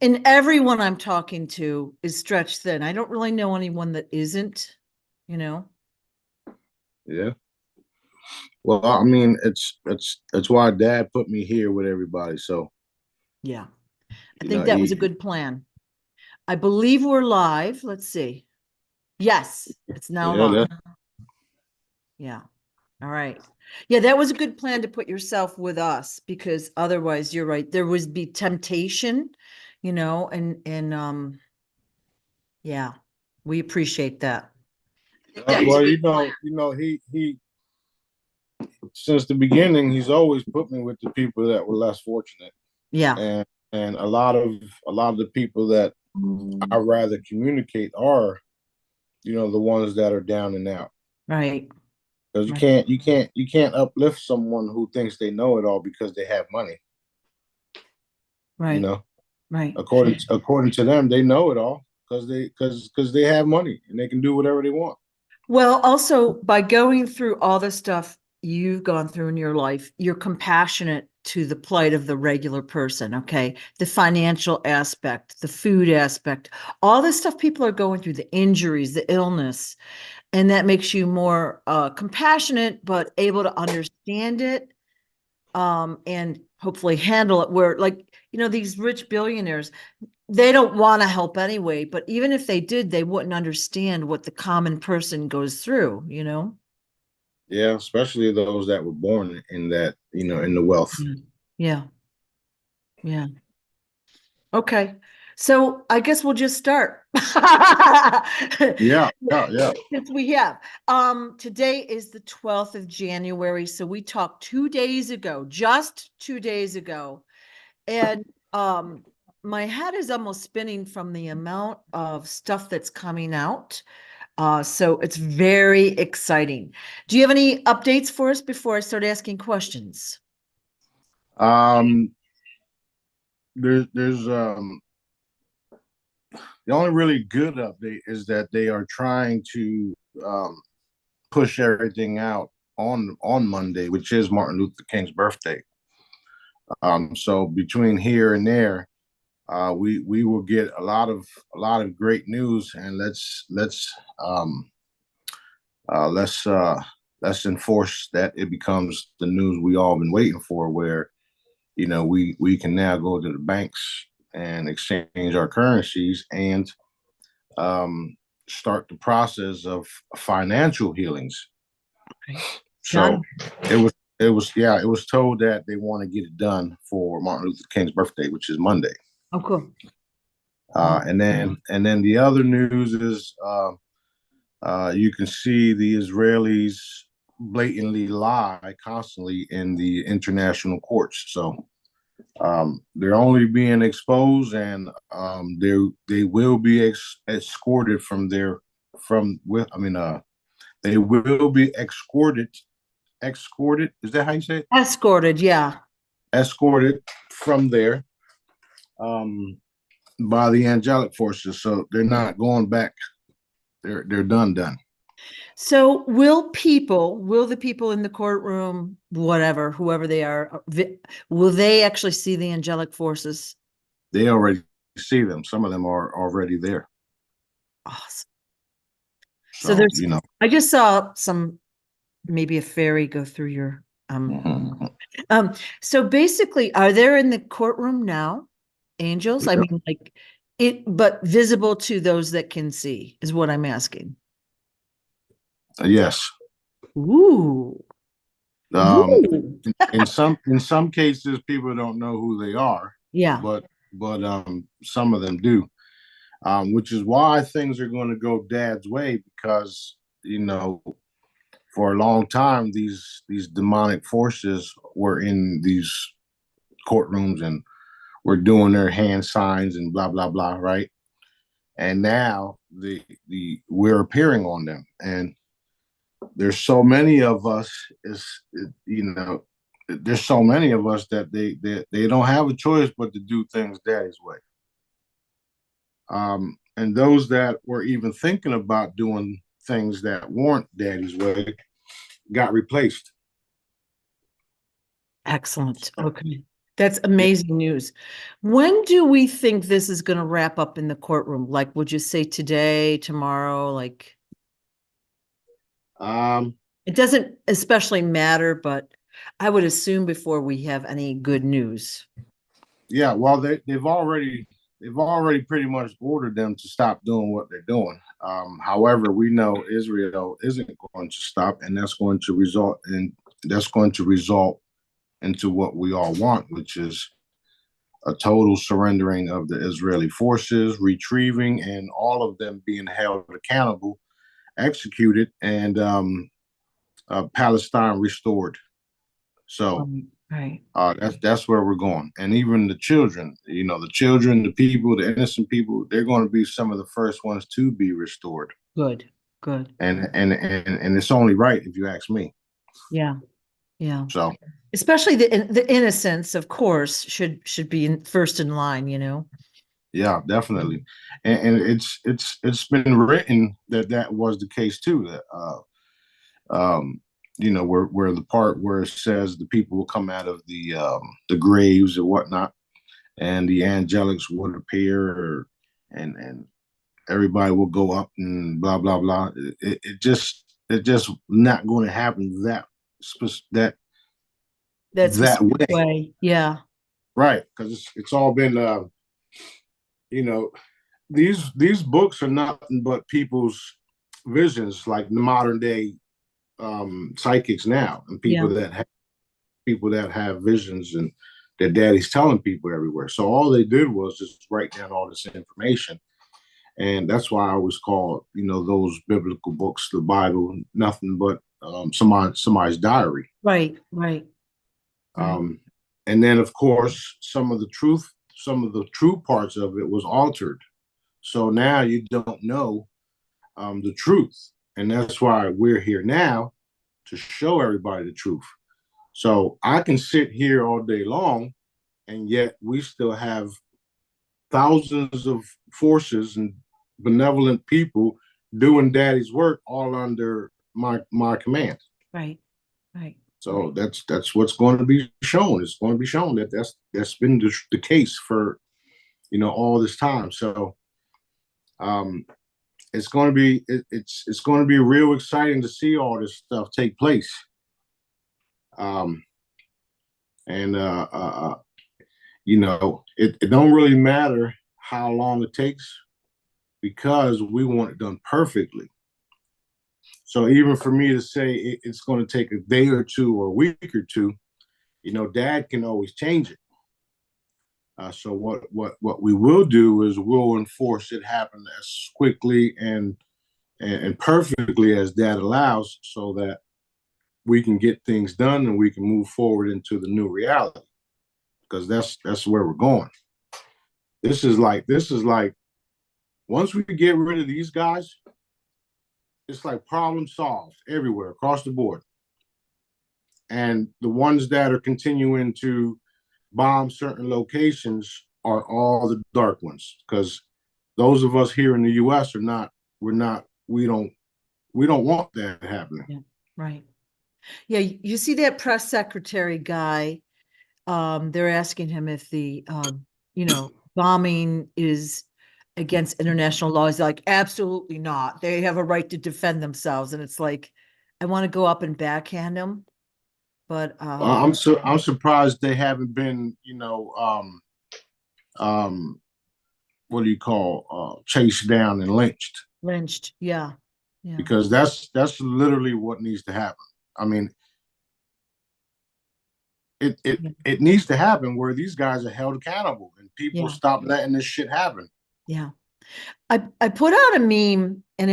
And everyone I'm talking to is stretched thin. I don't really know anyone that isn't, you know? Yeah. Well, I mean, it's why Dad put me here with everybody. So Yeah. I you think know, that was a good plan. I believe we're live. Let's see. Yes, it's now yeah, live. Yeah. All right. Yeah, that was a good plan to put yourself with us because otherwise you're right. There would be temptation, and yeah, we appreciate that. I think that was a well, good plan. he since the beginning, he's always put me with the people that were less fortunate, Yeah. and a lot of the people that I rather communicate are, the ones that are down and out. Right. Because you Right. can't you can't you can't uplift someone who thinks they know it all because they have money. You Right. know, Right. according to them, they know it all because they have money and they can do whatever they want. Well, also by going through all the stuff you've gone through in your life, you're compassionate to the plight of the regular person, okay? The financial aspect, the food aspect, all the stuff people are going through, the injuries, the illness, and that makes you more compassionate, but able to understand it, and hopefully handle it. Where, like, these rich billionaires, they don't want to help anyway, but even if they did, they wouldn't understand what the common person goes through. Yeah, especially those that were born in that, in the wealth. Yeah. Yeah. Yeah. Okay. So I guess we'll just start. Yeah, yeah, yeah. Since we have. Today is the 12th of January. So we talked 2 days ago, just 2 days ago. And my head is almost spinning from the amount of stuff that's coming out. So it's very exciting. Do you have any updates for us before I start asking questions? Um, there's the only really good update is that they are trying to push everything out on Monday, which is Martin Luther King's birthday. So between here and there, we will get a lot of great news, and um, uh, let's uh, let's enforce that it becomes the news we all been waiting for, where we can now go to the banks and exchange our currencies and um, start the process of financial healings. Okay. So Done. it was told that they want to get it done for Martin Luther King's birthday, which is Monday. Oh, cool. And then the other news is you can see the Israelis blatantly lie constantly in the international courts. So they're only being exposed, and they will be escorted from their from with. I mean, they will be escorted. Escorted, is that how you say it? Escorted, yeah. Escorted from there um, by the angelic forces. So they're not going back. They're done. So will the people in the courtroom, whatever, whoever they are, will they actually see the angelic forces? They already see them. Some of them are already there. Awesome. So So I just saw maybe a fairy go through your, mhm. um, so basically, are there in the courtroom now, angels? I Yeah. mean, like but visible to those that can see, is what I'm asking. Yes. Ooh. Um, Ooh. in some cases, people don't know who they are, Yeah. but some of them do, which is why things are going to go Dad's way because for a long time these demonic forces were in these courtrooms and were doing their hand signs and blah blah blah, right? And now the we're appearing on them, and there's so many of us is you know there's so many of us that they don't have a choice but to do things Daddy's way. And those that were even thinking about doing things that weren't Daddy's way got replaced. Excellent. So, Okay. That's amazing news. When do we think this is going to wrap up in the courtroom? Like, would you say today, tomorrow? Like, Um, it doesn't especially matter, but I would assume before we have any good news. yeah, well, they've already pretty much ordered them to stop doing what they're doing. However, we know Israel isn't going to stop, and that's going to result into what we all want, which is a total surrendering of the Israeli forces, retrieving, and all of them being held accountable, executed, and Palestine restored. So Right. that's where we're going. And even the children, the children, the people, the innocent people, they're going to be some of the first ones to be restored. Good. Good. And it's only right if you ask me. Yeah. Yeah. So Especially the innocence, of course, should be first in line, you know. yeah, definitely. And it's been written that that was the case too. That where the part where it says the people will come out of the graves or whatnot, and the angelics would appear, and everybody will go up and blah blah blah. It just not going to happen that That that specific way, way. Yeah. right? Because it's all been you know these books are nothing but people's visions, like the modern day psychics now, and Yeah. people that have visions and their daddy's telling people everywhere. So all they did was just write down all this information. And that's why I always call, those biblical books, the Bible, nothing but somebody's diary. Right. Right. Right. Um, and then, of course, some of the true parts of it was altered. So now you don't know the truth. And that's why we're here now, to show everybody the truth. So I can sit here all day long, and yet we still have thousands of forces and benevolent people doing daddy's work all under my command. Right. Right. So that's what's going to be shown. It's going to be shown that that's been the case for all this time. So um, it's going to be it's going to be real exciting to see all this stuff take place. Um, and it don't really matter how long it takes, because we want it done perfectly. So even for me to say it's going to take a day or two or a week or two, dad can always change it. So what we will do is we'll enforce it happen as quickly and perfectly as dad allows, so that we can get things done and we can move forward into the new reality, because that's where we're going. This is like once we get rid of these guys, it's like problem solved everywhere across the board. And the ones that are continuing to bomb certain locations are all the dark ones, because those of us here in the US are not we're not we don't want that happening. Yeah. Right. Yeah. You see that press secretary guy, they're asking him if the bombing is against international law. He's like, absolutely not. They have a right to defend themselves. And it's like, I want to go up and backhand him, but I'm surprised they haven't been, what do you call, chased down and lynched, lynched. Yeah. Yeah. because that's literally what needs to happen. I mean, it it Yeah. it needs to happen where these guys are held accountable and people Yeah. stop letting this shit happen. Yeah. I put out a meme, and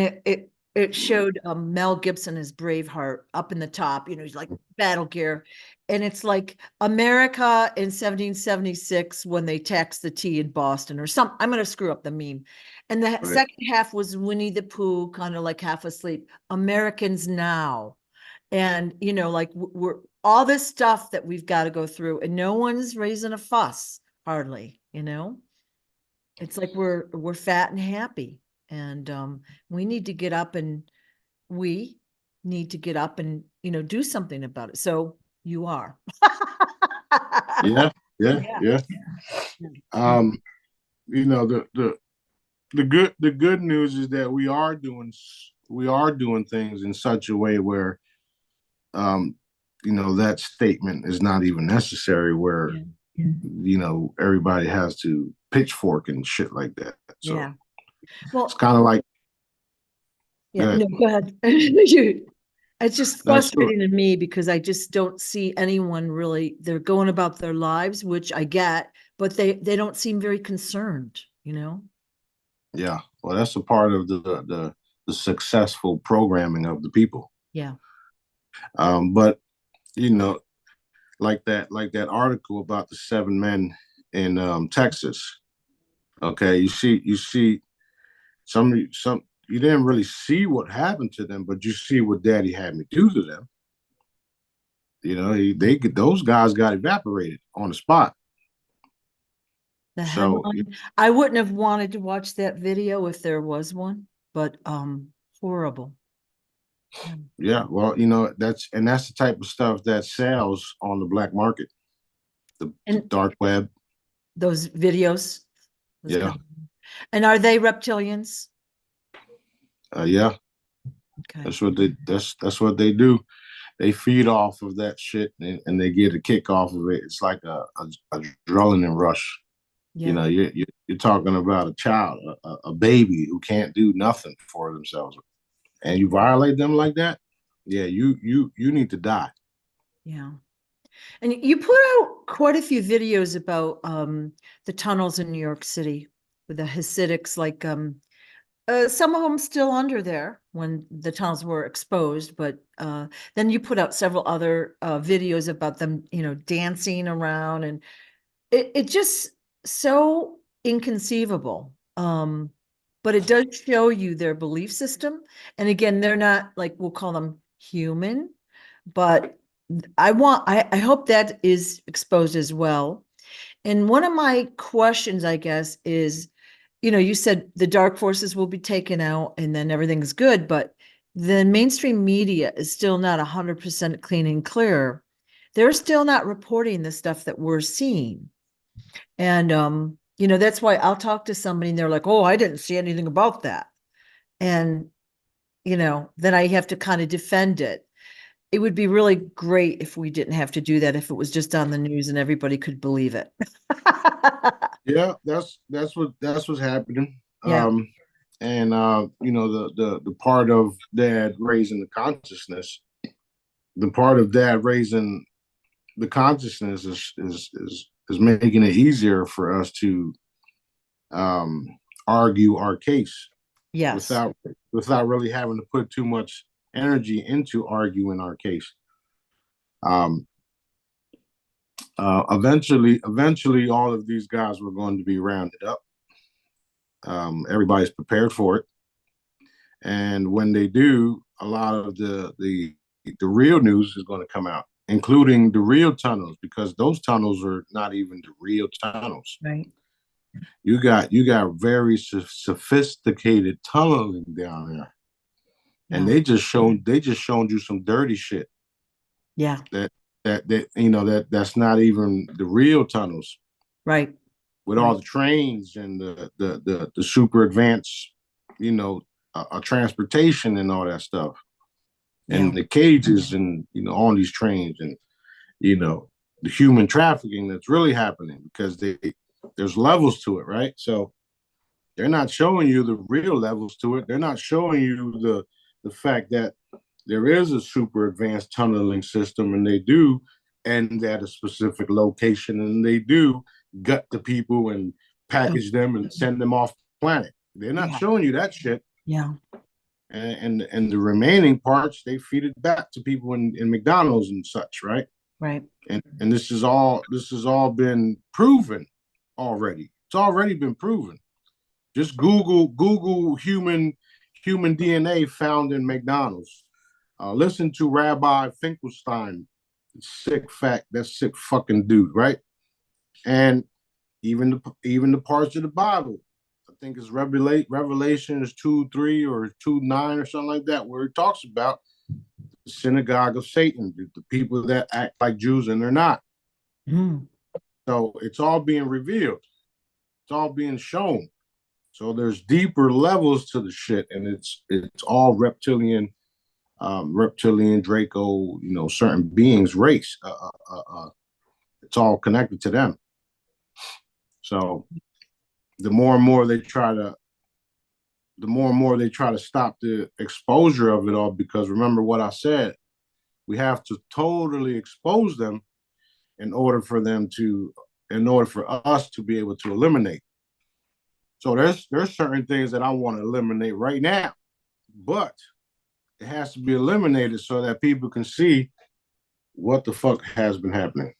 it showed Mel Gibson as Braveheart up in the top, he's like battle gear. And it's like America in 1776 when they taxed the tea in Boston or something. I'm going to screw up the meme. And the Right. second half was Winnie the Pooh, kind of like half asleep. Americans now. And, like we're all this stuff that we've got to go through, and no one's raising a fuss, hardly. It's like we're fat and happy, and we need to get up, and we need to get up and do something about it. So you are. Yeah. Yeah, yeah. Um, you know, the good news is that we are doing things in such a way where um that statement is not even necessary, where everybody has to pitchfork and shit like that. So Yeah. it's Well, kind of like yeah, that. no, go ahead. It's just That's true. frustrating to me because I just don't see anyone really, they're going about their lives, which I get, but they don't seem very concerned, you know? Yeah. Well, that's a part of the successful programming of the people. Yeah. But you know, like that article about the 7 men in Texas. Okay, you see some you didn't really see what happened to them, but you see what Daddy had me do to them. Those guys got evaporated on the spot. The So headline, I wouldn't have wanted to watch that video if there was one, but horrible. Yeah. yeah, well, that's the type of stuff that sells on the black market, the And dark web. those videos, those Yeah, kind of, and are they reptilians? yeah, Okay. that's what they do. They feed off of that shit, and they get a kick off of it. It's like a adrenaline rush. Yeah. You're talking about a child, a baby who can't do nothing for themselves, and you violate them like that. Yeah, you need to die. Yeah. And you put out quite a few videos about the tunnels in New York City with the Hasidics, like some of them still under there when the tunnels were exposed, but then you put out several other videos about them, dancing around, and it just so inconceivable. But it does show you their belief system. And again, they're not like, we'll call them human, but I hope that is exposed as well. And one of my questions, I guess, is, you said the dark forces will be taken out and then everything's good, but the mainstream media is still not 100% clean and clear. They're still not reporting the stuff that we're seeing. And, that's why I'll talk to somebody and they're like, oh, I didn't see anything about that. And, then I have to kind of defend it. It would be really great if we didn't have to do that, if it was just on the news and everybody could believe it. Yeah, that's what's happening. Yeah. And the part of Dad raising the consciousness, the part of Dad raising the consciousness is making it easier for us to um, argue our case Yes. without really having to put too much energy into arguing our case. Um, eventually, all of these guys were going to be rounded up. Everybody's prepared for it, and when they do, a lot of the real news is going to come out, including the real tunnels, because those tunnels are not even the real tunnels. Right. You got very sophisticated tunneling down there, and Yeah. they just shown you some dirty shit Yeah. that's not even the real tunnels, Right. with all Right. the trains and the super advanced, transportation and all that stuff, Yeah. and the cages and on these trains, and the human trafficking that's really happening, because there's levels to it, right? So they're not showing you the real levels to it. They're not showing you the fact that there is a super advanced tunneling system, and they do end at a specific location, and they do gut the people and Oh, package them and send them off planet. They're not yeah. showing you that shit. Yeah. And the remaining parts, they feed it back to people in McDonald's and such, right? Right. And this has all been proven already. It's already been proven. Just Google human DNA found in McDonald's. Listen to Rabbi Finkelstein, that sick fucking dude, right? And even the parts of the Bible, I think it's Revelations 2:3 or 2:9 or something like that, where it talks about the synagogue of Satan, the people that act like Jews and they're not. Mm. So it's all being revealed. It's all being shown. So there's deeper levels to the shit, and it's all reptilian Draco, certain beings, race. It's all connected to them. So the more and more they try to stop the exposure of it all, because remember what I said, we have to totally expose them in order for us to be able to eliminate. So there's certain things that I want to eliminate right now, but it has to be eliminated so that people can see what the fuck has been happening.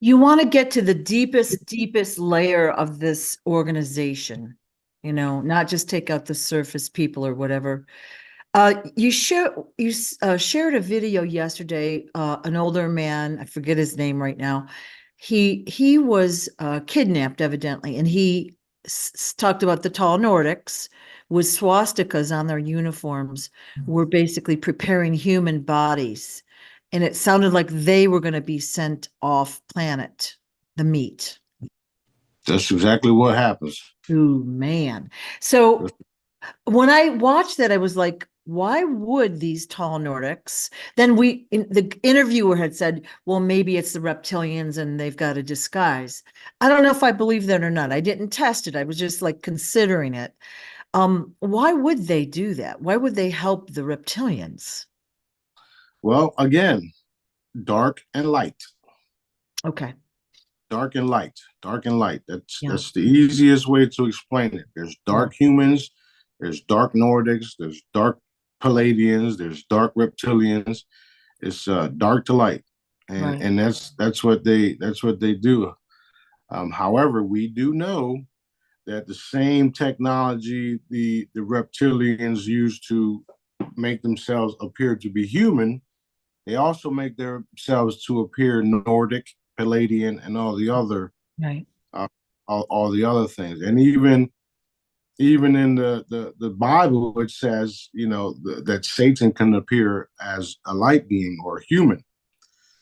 You want to get to the deepest layer of this organization, not just take out the surface people or whatever. You shared a video yesterday. An older man, I forget his name right now. He was kidnapped evidently, and he talked about the tall Nordics with swastikas on their uniforms were basically preparing human bodies, and it sounded like they were going to be sent off planet, the meat. That's exactly what happens. Oh man! So when I watched that, I was like, why would these tall Nordics? Then the interviewer had said, well, maybe it's the reptilians and they've got a disguise. I don't know if I believe that or not. I didn't test it. I was just like considering it. Why would they do that? Why would they help the reptilians? Well, again, dark and light. Okay. Dark and light. That's the easiest way to explain it. There's dark humans, there's dark Nordics, there's dark Palladians, there's dark reptilians. It's dark to light, and that's what they do. However, we do know that the same technology the reptilians use to make themselves appear to be human, they also make themselves to appear Nordic, Palladian, and all the other all the other things. And even in the Bible, it says, that Satan can appear as a light being or a human.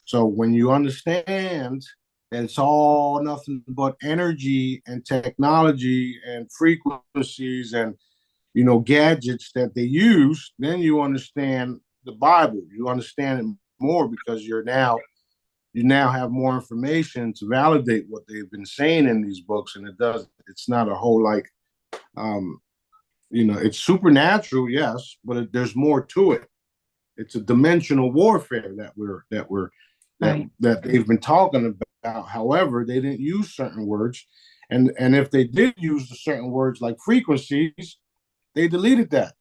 So when you understand that it's all nothing but energy and technology and frequencies and gadgets that they use, then you understand the Bible. You understand it more because you now have more information to validate what they've been saying in these books, and it's not a whole it's supernatural, yes, but there's more to it. It's a dimensional warfare that they've been talking about. However, they didn't use certain words, and if they did use certain words like frequencies, they deleted that.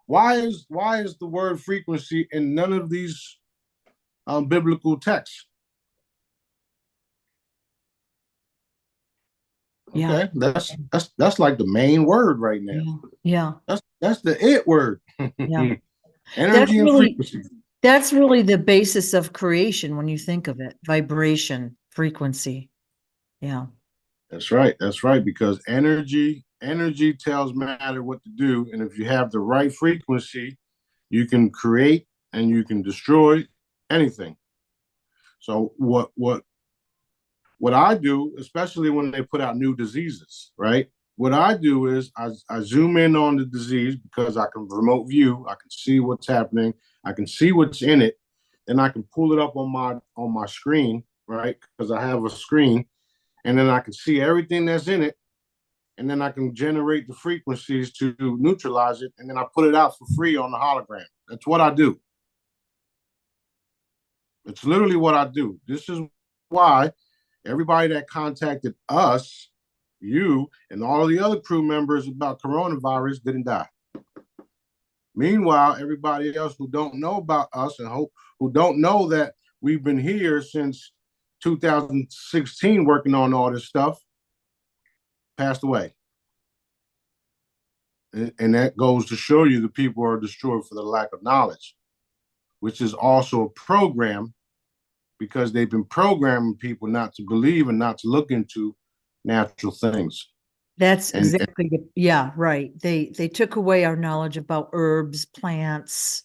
Why is the word frequency in none of these biblical texts? Okay, that's like the main word right now. Yeah. That's the it word. Yeah. Energy and frequency. That's really the basis of creation when you think of it. Vibration, frequency. Yeah. That's right. Because energy tells matter what to do. And if you have the right frequency, you can create and you can destroy anything. So what I do, especially when they put out new diseases, right? What I do is I zoom in on the disease because I can remote view, I can see what's happening, I can see what's in it, and I can pull it up on my screen, right? Because I have a screen, and then I can see everything that's in it, and then I can generate the frequencies to neutralize it, and then I put it out for free on the hologram. That's what I do. It's literally what I do. This is why everybody that contacted us, you, and all the other crew members about coronavirus didn't die. Meanwhile, everybody else who don't know about us and who don't know that we've been here since 2016 working on all this stuff passed away. And that goes to show you the people are destroyed for the lack of knowledge, which is also a program, because they've been programming people not to believe and not to look into natural things. That's exactly right. They took away our knowledge about herbs, plants,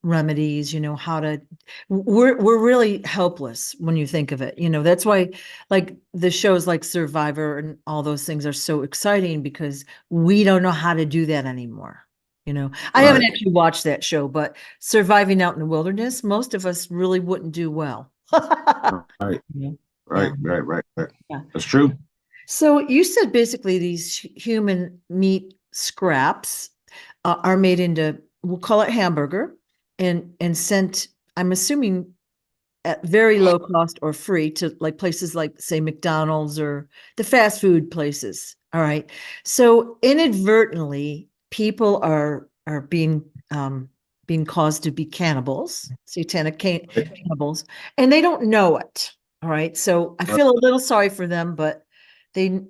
remedies, how to, we're really helpless when you think of it. That's why like the shows like Survivor and all those things are so exciting, because we don't know how to do that anymore. I haven't Right. actually watched that show, but surviving out in the wilderness, most of us really wouldn't do well. Right. Yeah. Yeah. Right. Yeah. That's true. So you said basically these human meat scraps are made into, we'll call it hamburger, and sent, I'm assuming, at very low cost or free to like places like, say, McDonald's or the fast food places. All right. So inadvertently, people are being caused to be cannibals, satanic cannibals, and they don't know it. All right. So I Right. feel a little sorry for them, but they,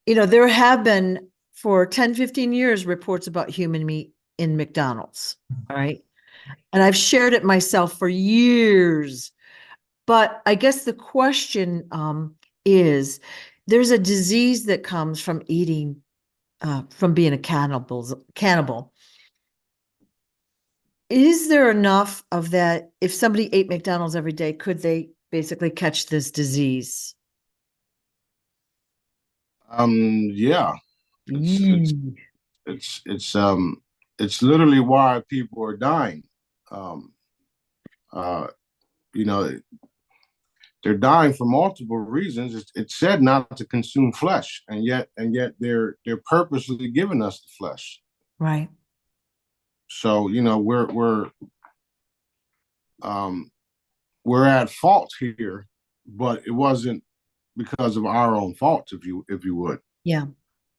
there have been for 10, 15 years reports about human meat in McDonald's. All right. And I've shared it myself for years. But I guess the question is, there's a disease that comes from eating, from being a cannibal. Is there enough of that? If somebody ate McDonald's every day, could they basically catch this disease? Yeah. It's it's Mm. it's it's it's literally why people are dying. Um, uh, you know, they're dying for multiple reasons. It's said not to consume flesh, and yet they're purposely giving us the flesh. Right. So um, we're at fault here, but it wasn't because of our own fault, if you would. Yeah.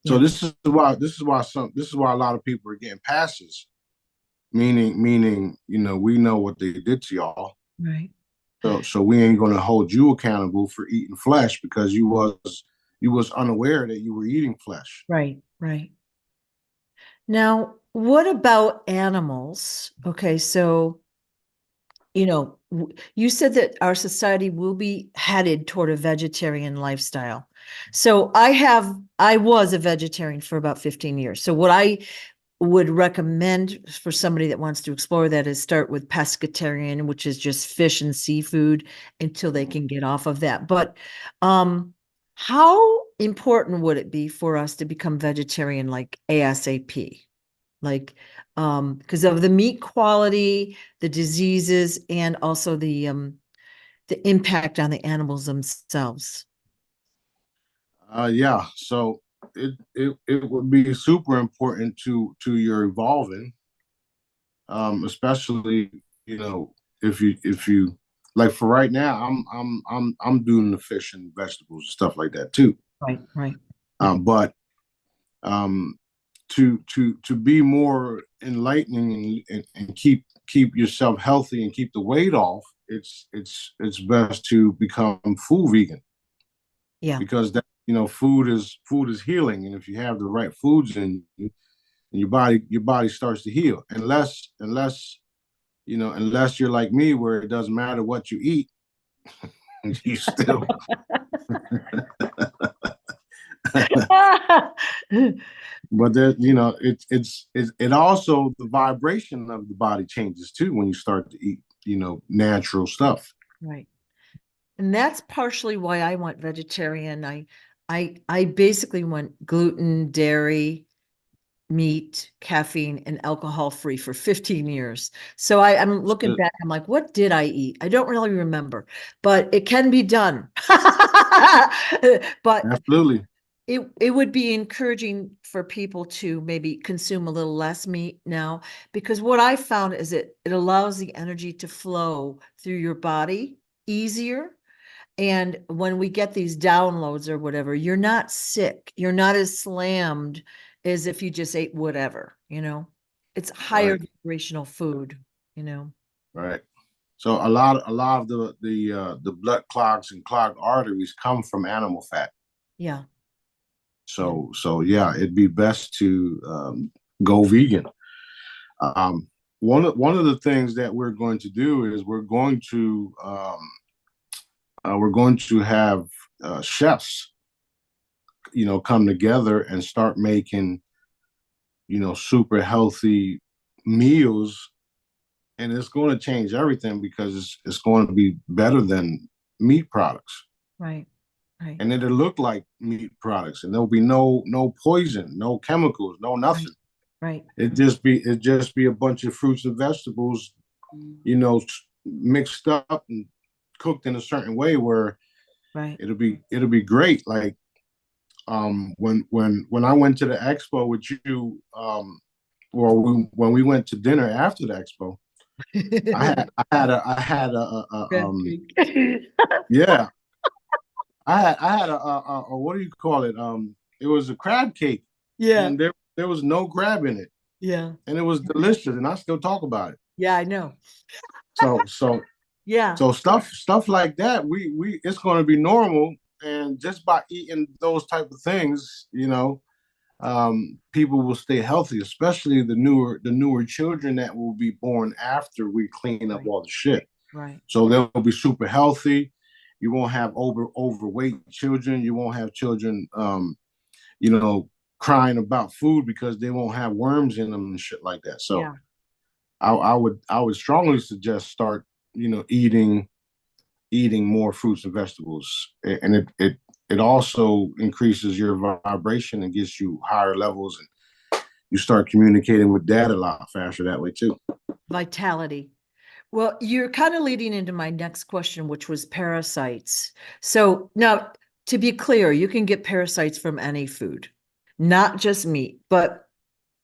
So Yeah. this is why a lot of people are getting passes, meaning we know what they did to y'all. Right. So we ain't gonna hold you accountable for eating flesh because you was unaware that you were eating flesh. Right. Right. Now, what about animals? Okay, so you said that our society will be headed toward a vegetarian lifestyle. So I was a vegetarian for about 15 years. So what I would recommend for somebody that wants to explore that is start with pescatarian, which is just fish and seafood until they can get off of that. But how important would it be for us to become vegetarian like ASAP? Like, because of the meat quality, the diseases, and also the impact on the animals themselves. Yeah. So it would be super important to your evolving, especially if you like for right now, I'm doing the fish and vegetables and stuff like that too. Right, right. But um, to be more enlightening and keep yourself healthy and keep the weight off, it's best to become full vegan Yeah. because food is healing, and if you have the right foods in you, and your body starts to heal. Unless you're like me, where it doesn't matter what you eat, you still. But it also the vibration of the body changes too when you start to eat natural stuff. Right. And that's partially why I went vegetarian. I basically went gluten, dairy, meat, caffeine, and alcohol free for 15 years. So I'm looking back, I'm like, what did I eat? I don't really remember, but it can be done. But Absolutely. it would be encouraging for people to maybe consume a little less meat now, because what I found is it allows the energy to flow through your body easier. And when we get these downloads or whatever, you're not sick. You're not as slammed as if you just ate whatever. It's higher Right. vibrational food. Right. So a lot of the blood clogs and clogged arteries come from animal fat. Yeah. Yeah. So yeah, it'd be best to go vegan. Um, one of the things that we're going to do is we're going to have chefs, come together and start making super healthy meals and it's going to change everything because it's going to be better than meat products, Right. Right. and it'll look like meat products, and there'll be no poison, no chemicals, no Right. nothing. Right. It just be a bunch of fruits and vegetables, mixed up and cooked in a certain way where Right. it'll be great. Like when I went to the expo with you, when we went to dinner after the expo, Crab cake. yeah, I had a what do you call it? It was a crab cake, Yeah. and there was no crab in it, Yeah. and it was delicious, and I still talk about it. Yeah, I know. So so Yeah. so stuff like that, we it's going to be normal, and just by eating those type of things, people will stay healthy, especially the newer children that will be born after we clean up Right. all the shit. Right. So they'll be super healthy. You won't have overweight children. You won't have children, you know, crying about food because they won't have worms in them and shit like that. So Yeah. I would strongly suggest start, eating more fruits and vegetables, and it also increases your vibration and gets you higher levels, and you start communicating with dad a lot faster that way too. Vitality. Well, you're kind of leading into my next question, which was parasites. So now, to be clear, you can get parasites from any food, not just meat, but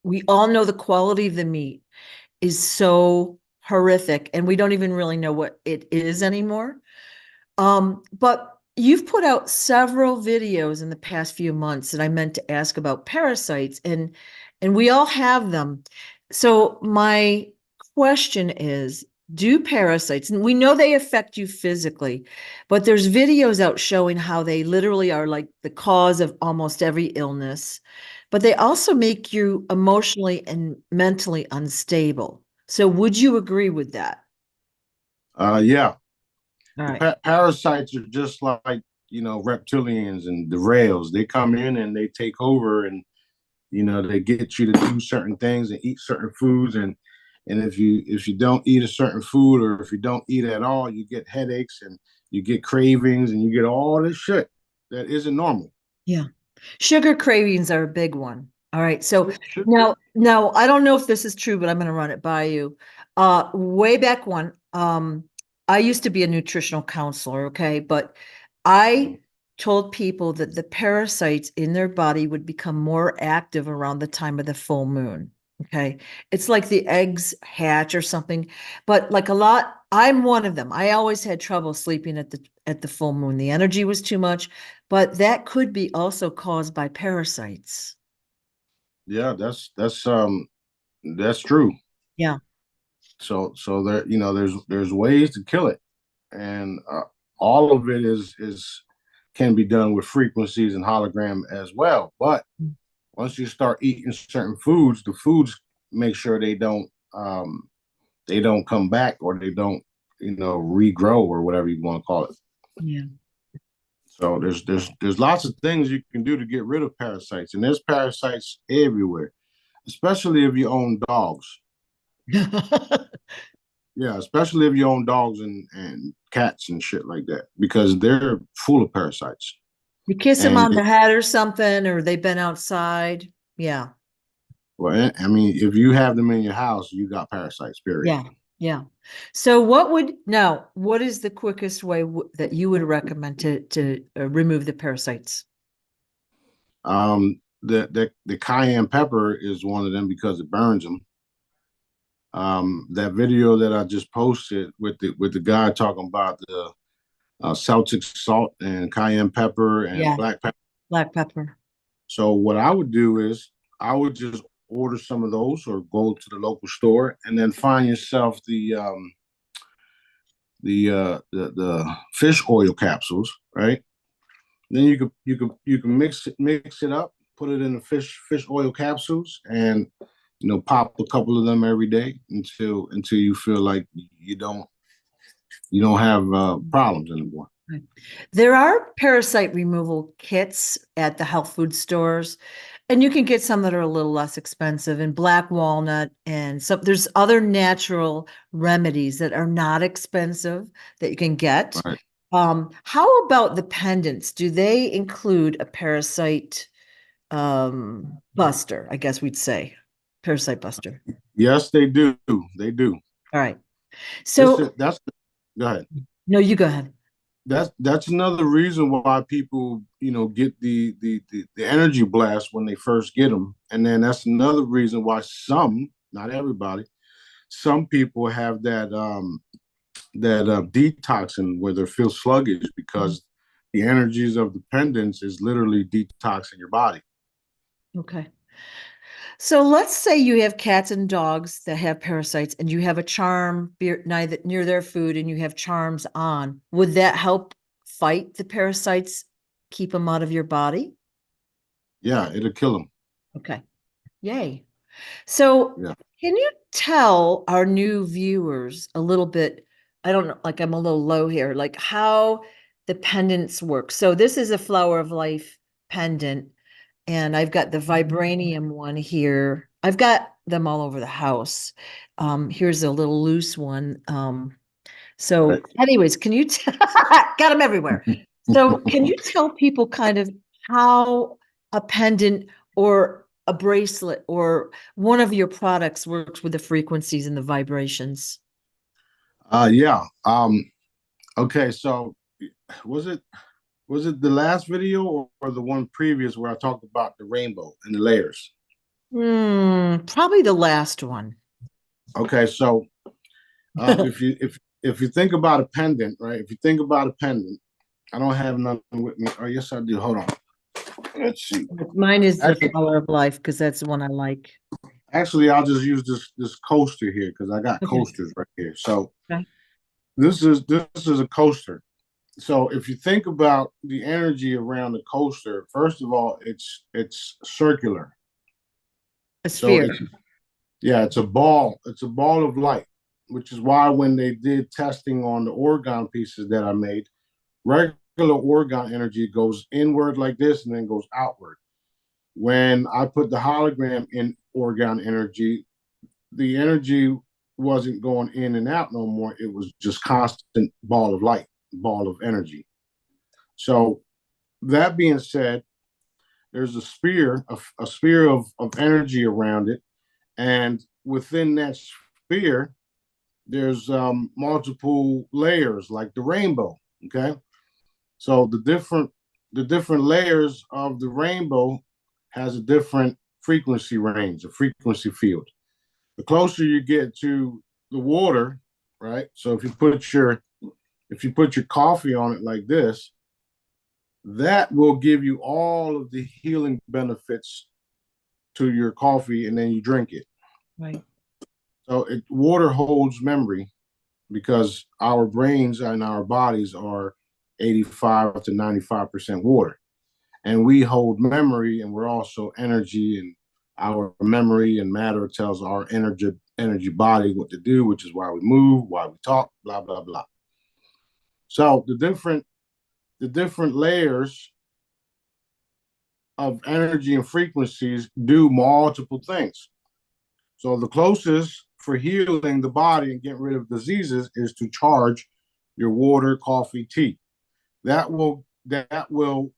we all know the quality of the meat is so horrific, and we don't even really know what it is anymore. But you've put out several videos in the past few months that I meant to ask about parasites, and we all have them. So my question is, do parasites, and we know they affect you physically, but there's videos out showing how they literally are like the cause of almost every illness, but they also make you emotionally and mentally unstable. So would you agree with that? Yeah, All the right. parasites are just like, reptilians and the rails. They come in and they take over, and they get you to do certain things and eat certain foods, and if you don't eat a certain food, or if you don't eat at all, you get headaches and you get cravings and you get all this shit that isn't normal. Yeah. Sugar cravings are a big one. All right. So Sugar. now I don't know if this is true, but I'm going to run it by you. Way back when, I used to be a nutritional counselor, okay, but I told people that the parasites in their body would become more active around the time of the full moon. Okay. It's like the eggs hatch or something, but like a lot, I'm one of them. I always had trouble sleeping at the full moon. The energy was too much, but that could be also caused by parasites. Yeah, that's true. Yeah. So there, there's ways to kill it, and all of it is can be done with frequencies and hologram as well. But once you start eating certain foods, the foods make sure they don't come back, or they don't, regrow, or whatever you want to call it. Yeah. So there's lots of things you can do to get rid of parasites, and there's parasites everywhere, especially if you own dogs. Yeah, especially if you own dogs and cats and shit like that, because they're full of parasites. You kiss them And on the head or something, or they've been outside. Yeah. well, I mean, if you have them in your house, you got parasites. Period. Yeah. Yeah. So what is the quickest way that you would recommend to remove the parasites? The cayenne pepper is one of them because it burns them. That video that I just posted with the guy talking about the Celtic salt and cayenne pepper and Yeah. black pepper. Black pepper. So what I would do is I would just order some of those, or go to the local store, and then find yourself the fish oil capsules, right? Then you can mix it up, put it in the fish oil capsules, and pop a couple of them every day until you feel like you don't have problems anymore. Right. There are parasite removal kits at the health food stores. And you can get some that are a little less expensive, and black walnut, and so there's other natural remedies that are not expensive that you can get. Right. How about the pendants? Do they include a parasite buster? I guess we'd say parasite buster. Yes, they do. They do. All right. This So is that's Go ahead. no, you go ahead. That's another reason why people, get the energy blast when they first get them, and then that's another reason why some, not everybody, some people have that detoxing where they feel sluggish because the energies of dependence is literally detoxing your body. Okay. So let's say you have cats and dogs that have parasites and you have a charm near their food and you have charms on. Would that help fight the parasites, keep them out of your body? Yeah, it'll kill them. Okay. Yay. So Yeah. can you tell our new viewers a little bit? I don't know, like I'm a little low here, like how the pendants work. So this is a flower of life pendant. And I've got the vibranium one here. I've got them all over the house. Here's a little loose one. So Right. anyways, can you got them everywhere. So can you tell people kind of how a pendant or a bracelet or one of your products works with the frequencies and the vibrations? Yeah. Okay, so was it was it the last video or the one previous where I talked about the rainbow and the layers? Probably the last one. Okay, so if you think about a pendant, right? If you think about a pendant, I don't have nothing with me. Oh, yes, I do. Hold on. Let's see. Mine is the Actually, flower of life because that's the one I like. actually, I'll just use this coaster here because I got Okay. coasters right here. So Okay. this is a coaster. So if you think about the energy around the coaster, first of all, it's circular. A So sphere. it's a ball. It's a ball of light, which is why when they did testing on the orgone pieces that I made, regular orgone energy goes inward like this and then goes outward. When I put the hologram in orgone energy, the energy wasn't going in and out no more. It was just constant ball of light, ball of energy. So that being said, there's a sphere of energy around it, and within that sphere, there's multiple layers like the rainbow. Okay, so the different layers of the rainbow has a different frequency range, a frequency field. The closer you get to the water, right? So if you put your coffee on it like this, that will give you all of the healing benefits to your coffee, and then you drink it. Right. So water holds memory because our brains and our bodies are 85 to 95% water. And we hold memory, and we're also energy, and our memory and matter tells our energy body what to do, which is why we move, why we talk, blah, blah, blah. So the different layers of energy and frequencies do multiple things. So the closest for healing the body and getting rid of diseases is to charge your water, coffee, tea. That will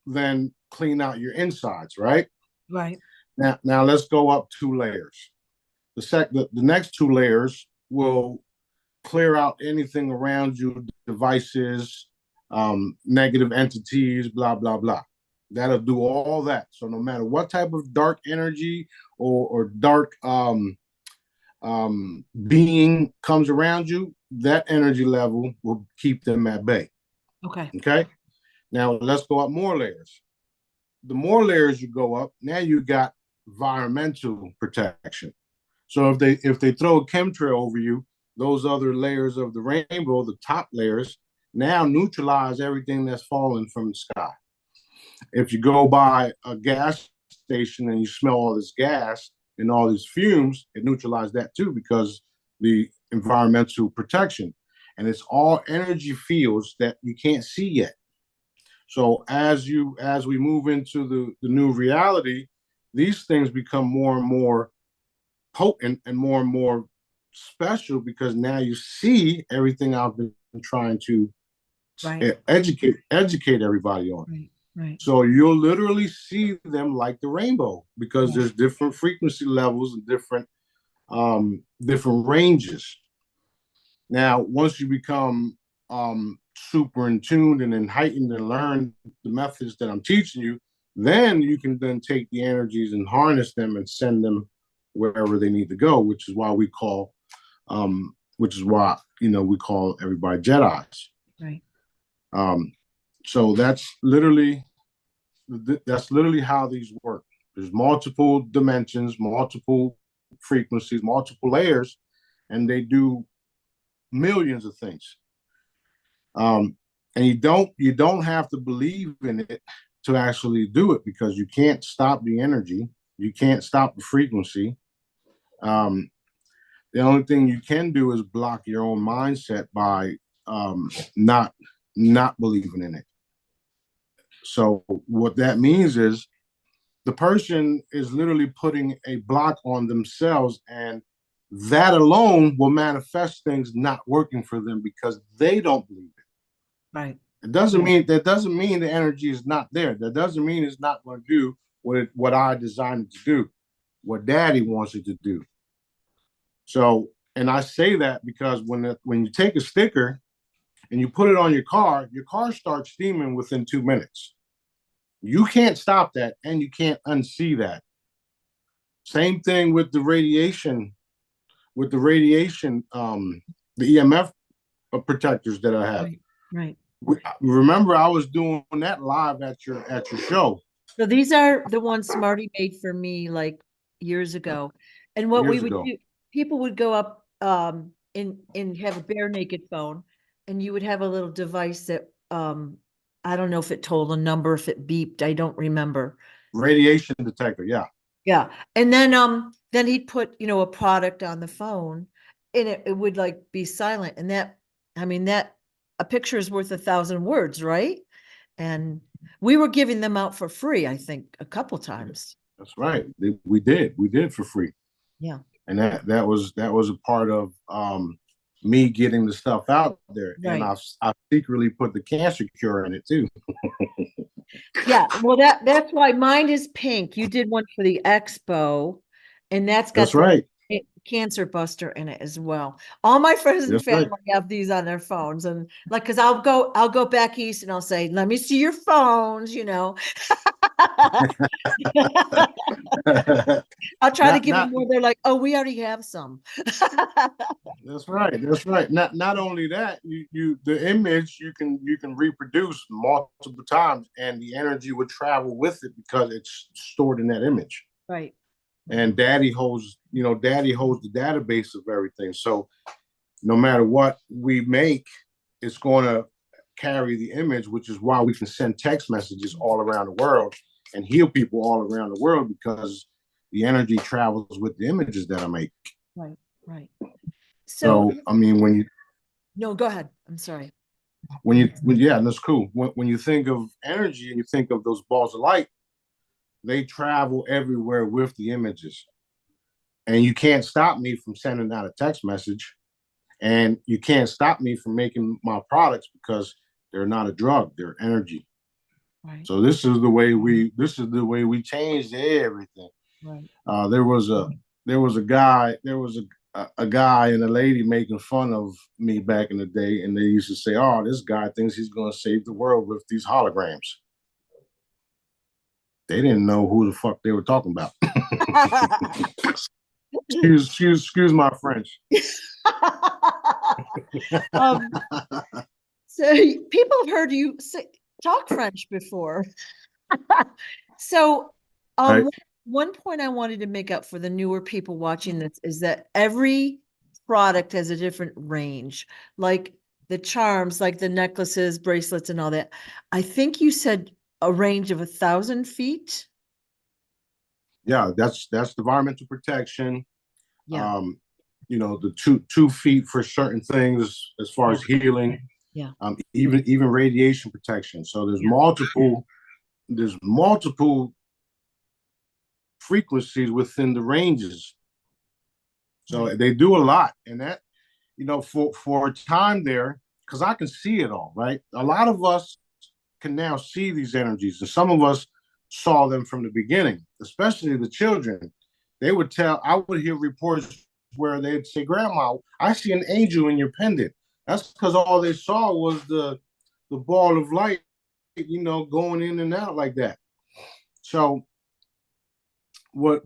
then clean out your insides, right? Right. Now let's go up 2 layers. The next 2 layers will clear out anything around you, devices, negative entities, blah blah blah. That'll do all that. So no matter what type of dark energy or dark being comes around you, that energy level will keep them at bay. Okay. Okay. Now let's go up more layers. The more layers you go up, now you got environmental protection. So if they throw a chemtrail over you, those other layers of the rainbow, the top layers, now neutralize everything that's falling from the sky. If you go by a gas station and you smell all this gas and all these fumes, it neutralizes that too because the environmental protection. And it's all energy fields that you can't see yet. So as we move into the new reality, these things become more and more potent and more special because now you see everything I've been trying to Right. educate everybody on. Right. Right. So you'll literally see them like the rainbow because Yeah. there's different frequency levels and different ranges. Now, once you become super in tuned and then heightened and learn the methods that I'm teaching you, then you can then take the energies and harness them and send them wherever they need to go, which is why we call we call everybody Jedi's. Right. So that's literally how these work. There's multiple dimensions, multiple frequencies, multiple layers, and they do millions of things. And you don't have to believe in it to actually do it because you can't stop the energy, you can't stop the frequency. The only thing you can do is block your own mindset by not believing in it. So what that means is the person is literally putting a block on themselves, and that alone will manifest things not working for them because they don't believe it. Right. It doesn't mean the energy is not there. That doesn't mean it's not going to do what I designed it to do, what Daddy wants it to do. So, and I say that because when you take a sticker and you put it on your car starts steaming within 2 minutes. You can't stop that, and you can't unsee that. Same thing with the radiation, the EMF protectors that I have. Right. Remember, I was doing that live at your show. So these are the ones Smarty made for me like years ago. And what we would do, people would go up and have a bare naked phone, and you would have a little device that I don't know if it told a number, if it beeped, I don't remember. Radiation detector, yeah. Yeah. And then he'd put, a product on the phone, and it would like be silent. And that a picture is worth 1,000 words, right? And we were giving them out for free, I think, a couple times. That's right. We did for free. Yeah. And that was a part of me getting the stuff out there. Right. And I secretly put the cancer cure in it too. Yeah, well that's why mine is pink. You did one for the expo, and that's got right. Cancer buster in it as well. All my friends and family have these on their phones, and like, because I'll go back east and I'll say, let me see your phones, I'll try to give them more. They're like, oh, we already have some. That's right. Not only that, the image you can reproduce multiple times, and the energy would travel with it because it's stored in that image. Right. And Daddy holds the database of everything. So no matter what we make, it's going to carry the image, which is why we can send text messages all around the world and heal people all around the world, because the energy travels with the images that I make. Right. So I mean, no, go ahead. I'm sorry. Yeah, that's cool. When you think of energy and you think of those balls of light, they travel everywhere with the images. And you can't stop me from sending out a text message, and you can't stop me from making my products because they're not a drug, they're energy. Right. So this is the way we changed everything. Right. There was a guy and a lady making fun of me back in the day, and they used to say, "Oh, this guy thinks he's going to save the world with these holograms." They didn't know who the fuck they were talking about. excuse my French. So people have heard you talk French before. So right. One point I wanted to make up for the newer people watching this is that every product has a different range, like the charms, like the necklaces, bracelets, and all that. I think you said a range of 1,000 feet. Yeah, that's the environmental protection. Yeah. The 2 feet for certain things as far as healing. Yeah. Even radiation protection. So there's multiple frequencies within the ranges. So Right. they do a lot. And that, for a time there, because I can see it all, right? A lot of us can now see these energies, and some of us saw them from the beginning, especially the children. I would hear reports where they'd say, Grandma, I see an angel in your pendant. That's because all they saw was the ball of light, going in and out like that. So what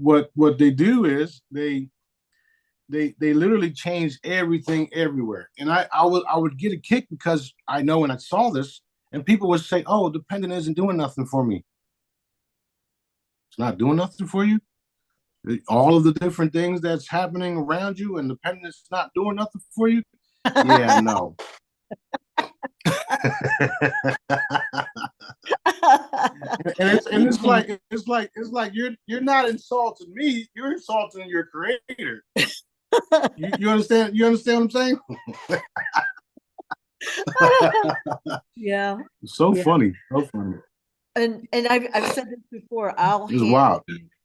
they do is they literally change everything everywhere. And I would get a kick because I know when I saw this, and people would say, "Oh, the pendant isn't doing nothing for me." It's not doing nothing for you. All of the different things that's happening around you, and the pendant's not doing nothing for you. Yeah, no. And it's like you're not insulting me. You're insulting your creator. You understand? You understand what I'm saying? Yeah. So Yeah. funny. So funny. And I've said this before. I'll It's hand wild.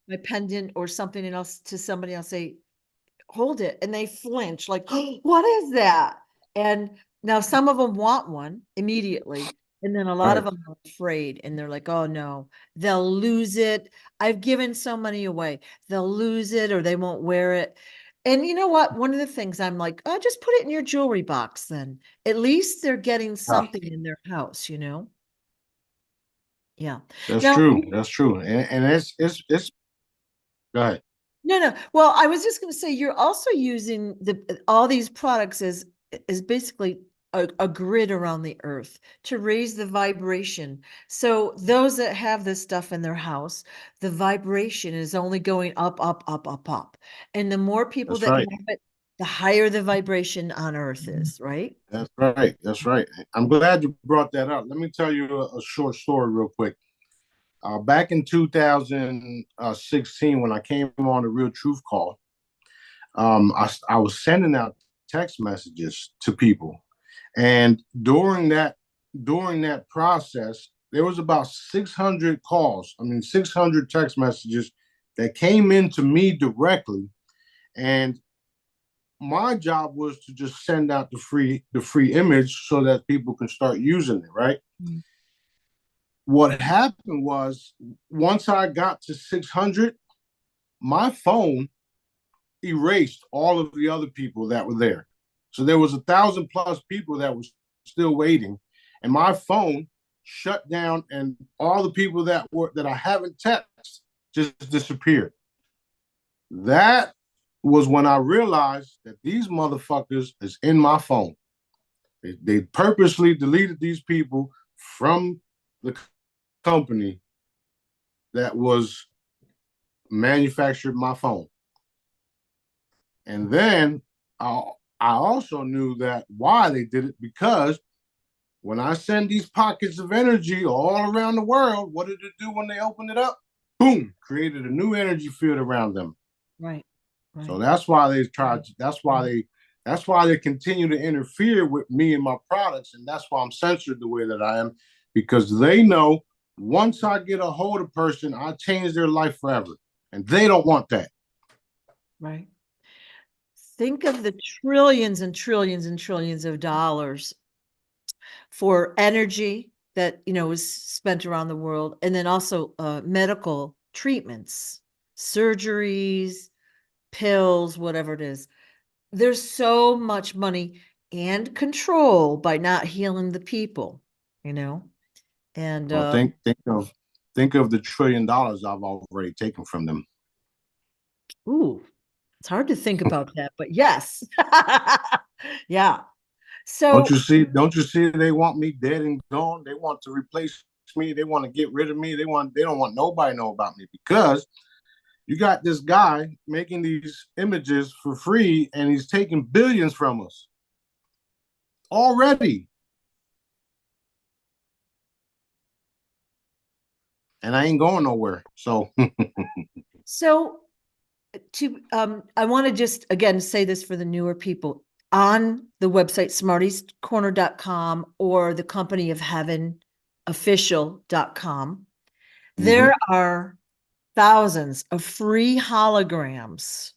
my pendant or something else to somebody. I'll say, hold it. And they flinch like, oh, what is that? And now some of them want one immediately. And then a lot of Right. them are afraid and they're like, oh no, they'll lose it. I've given so many away. They'll lose it or they won't wear it. And you know what? One of the things I'm like, oh, just put it in your jewelry box then. At least they're getting Ah, something in their house, you know? Yeah. that's Now, true. That's true. And it's go ahead. no, no. Well, I was just going to say you're also using all these products as basically a grid around the earth to raise the vibration. So those that have this stuff in their house, the vibration is only going up, up, up, up, up. And the more people That's that right. have it, the higher the vibration on earth is, right? That's right. That's right. I'm glad you brought that up. Let me tell you a short story real quick. Back in 2016, when I came on the Real Truth Call, I was sending out text messages to people, and during that process, there was about 600 calls. I mean, 600 text messages that came into me directly, and my job was to just send out the free image so that people can start using it, right? Mm. What happened was once I got to 600, my phone erased all of the other people that were there. So there was 1,000 plus people that was still waiting, and my phone shut down, and all the people that I haven't texted just disappeared. That was when I realized that these motherfuckers is in my phone. They purposely deleted these people from the company that was manufactured my phone. And then I also knew that why they did it, because when I send these pockets of energy all around the world, what did it do when they opened it up? Boom, created a new energy field around them. Right. So Right. that's why they tried. That's why they continue to interfere with me and my products, and that's why I'm censored the way that I am, because they know once I get a hold of a person, I change their life forever, and they don't want that. Right. Think of the trillions and trillions and trillions of dollars for energy that is spent around the world, and then also medical treatments, surgeries, pills, whatever it is. There's so much money and control by not healing the people, you know. And Well, think of the $1 trillion I've already taken from them. ooh, it's hard to think about that, but yes. Yeah. Don't So you see? Don't you see? They want me dead and gone. They want to replace me. They want to get rid of me. They don't want nobody to know about me, because you got this guy making these images for free, and he's taking billions from us already. And I ain't going nowhere. So so I want to just again say this for the newer people on the website smartiescorner.com or the company of heaven official.com. mm-hmm. There are thousands of free holograms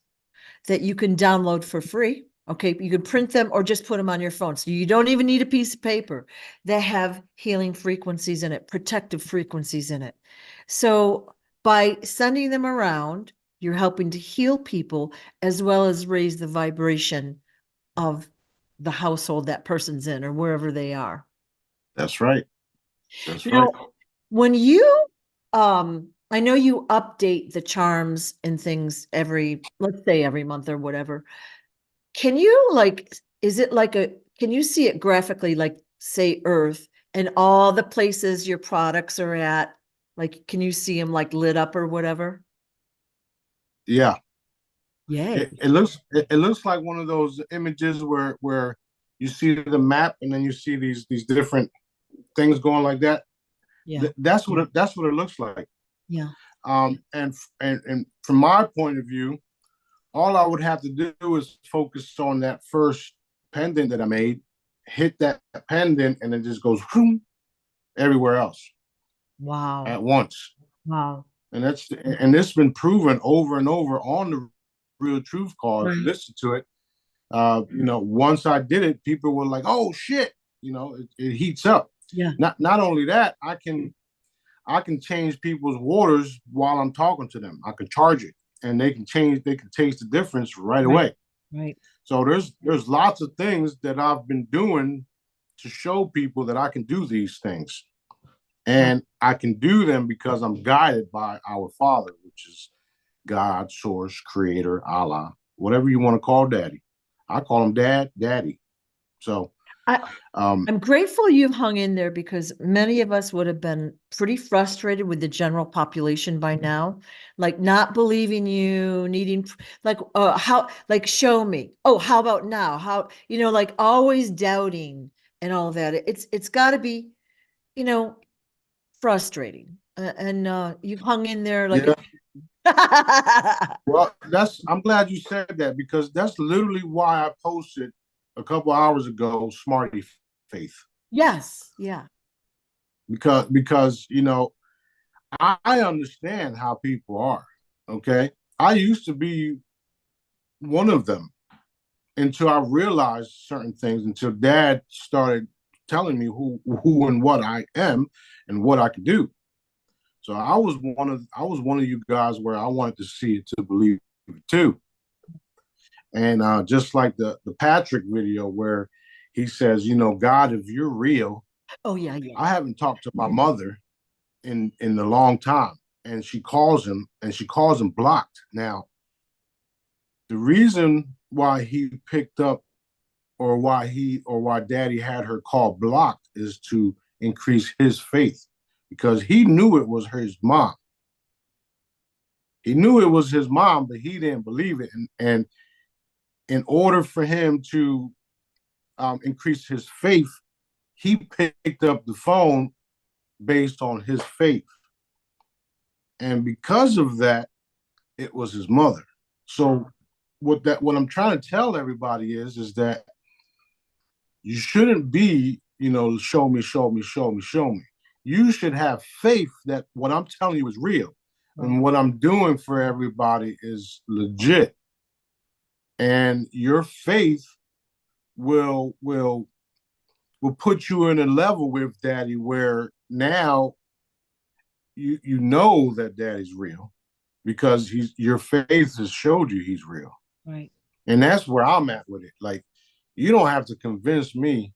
that you can download for free. Okay, you can print them or just put them on your phone. So you don't even need a piece of paper. They have healing frequencies in it, protective frequencies in it. So by sending them around, you're helping to heal people as well as raise the vibration of the household that person's in or wherever they are. That's right. That's right. Now, when you I know you update the charms and things every, let's say every month or whatever. Can you like, is it like a, can you see it graphically, like say Earth and all the places your products are at? Like, can you see them like lit up or whatever? Yeah. Yay. It looks like one of those images where you see the map and then you see these different things going like that. Yeah. That's what it looks like. Yeah. And from my point of view, all I would have to do is focus on that first pendant that I made, hit that pendant, and it just goes whoom, everywhere else Wow. at once. Wow. And it's been proven over and over on the Real Truth Call. If you Right. listen to it, once I did it, people were like, "Oh shit!" It heats up. Yeah. Not only that, I can change people's waters while I'm talking to them. I can charge it, and they can taste the difference right Right. away. Right. So there's lots of things that I've been doing to show people that I can do these things. And I can do them because I'm guided by our Father, which is God, Source, Creator, Allah, whatever you want to call Daddy. I call him Dad, Daddy. So I, I'm grateful you've hung in there because many of us would have been pretty frustrated with the general population by now, like not believing you, needing like how like show me. Oh, how about now? How like always doubting and all that. It's got to be you know frustrating, and you hung in there like yeah, a well, I'm glad you said that because that's literally why I posted a couple hours ago, Smarty Faith. yes, yeah, Because I understand how people are. Okay. I used to be one of them until I realized certain things, until dad started telling me who and what I am and what I could do. So I was one of you guys where I wanted to see it to believe it too. And just like the Patrick video where he says, God, if you're real, oh yeah, yeah, I haven't talked to my mother in a long time, and she calls him blocked. Now, the reason why he picked up or why daddy had her call blocked is to increase his faith because he knew it was his mom. He knew it was his mom, but he didn't believe it. And in order for him to increase his faith, he picked up the phone based on his faith. And because of that, it was his mother. So what I'm trying to tell everybody is that you shouldn't be, show me, show me, show me, show me. You should have faith that what I'm telling you is real. And what I'm doing for everybody is legit. And your faith will put you in a level with daddy where now you know that daddy's real because your faith has showed you he's real. right. And that's where I'm at with it. Like, you don't have to convince me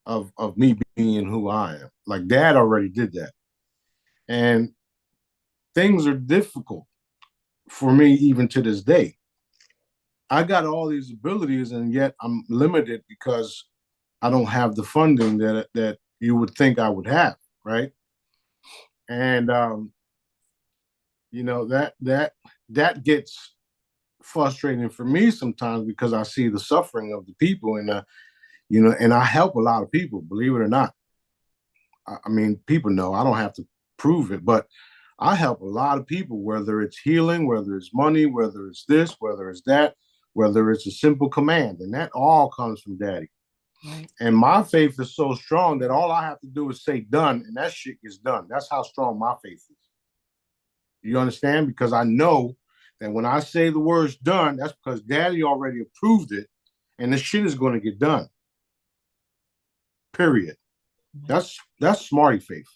of me being who I am. Like dad already did that. And things are difficult for me even to this day. I got all these abilities and yet I'm limited because I don't have the funding that you would think I would have, right? And that gets frustrating for me sometimes because I see the suffering of the people and I help a lot of people, believe it or not. I mean, people know I don't have to prove it, but I help a lot of people, whether it's healing, whether it's money, whether it's this, whether it's that, whether it's a simple command, and that all comes from daddy. Right. And my faith is so strong that all I have to do is say done, and that shit is done. That's how strong my faith is. You understand? Because I know that when I say the word's done, that's because Daddy already approved it, and this shit is going to get done. Period. That's Smarty Faith.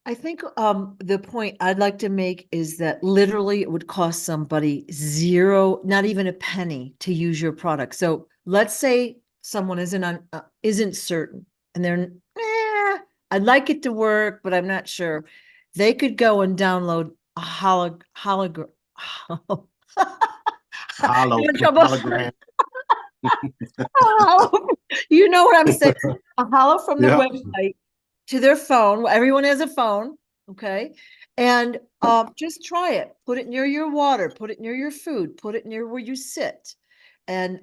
I think the point I'd like to make is that literally it would cost somebody zero, not even a penny, to use your product. So let's say someone isn't certain, and they're, I'd like it to work, but I'm not sure. They could go and download a hologram. Hologram. You know what I'm saying? A hollow from the Yeah. website to their phone. Everyone has a phone, okay? And just try it. Put it near your water. Put it near your food. Put it near where you sit. And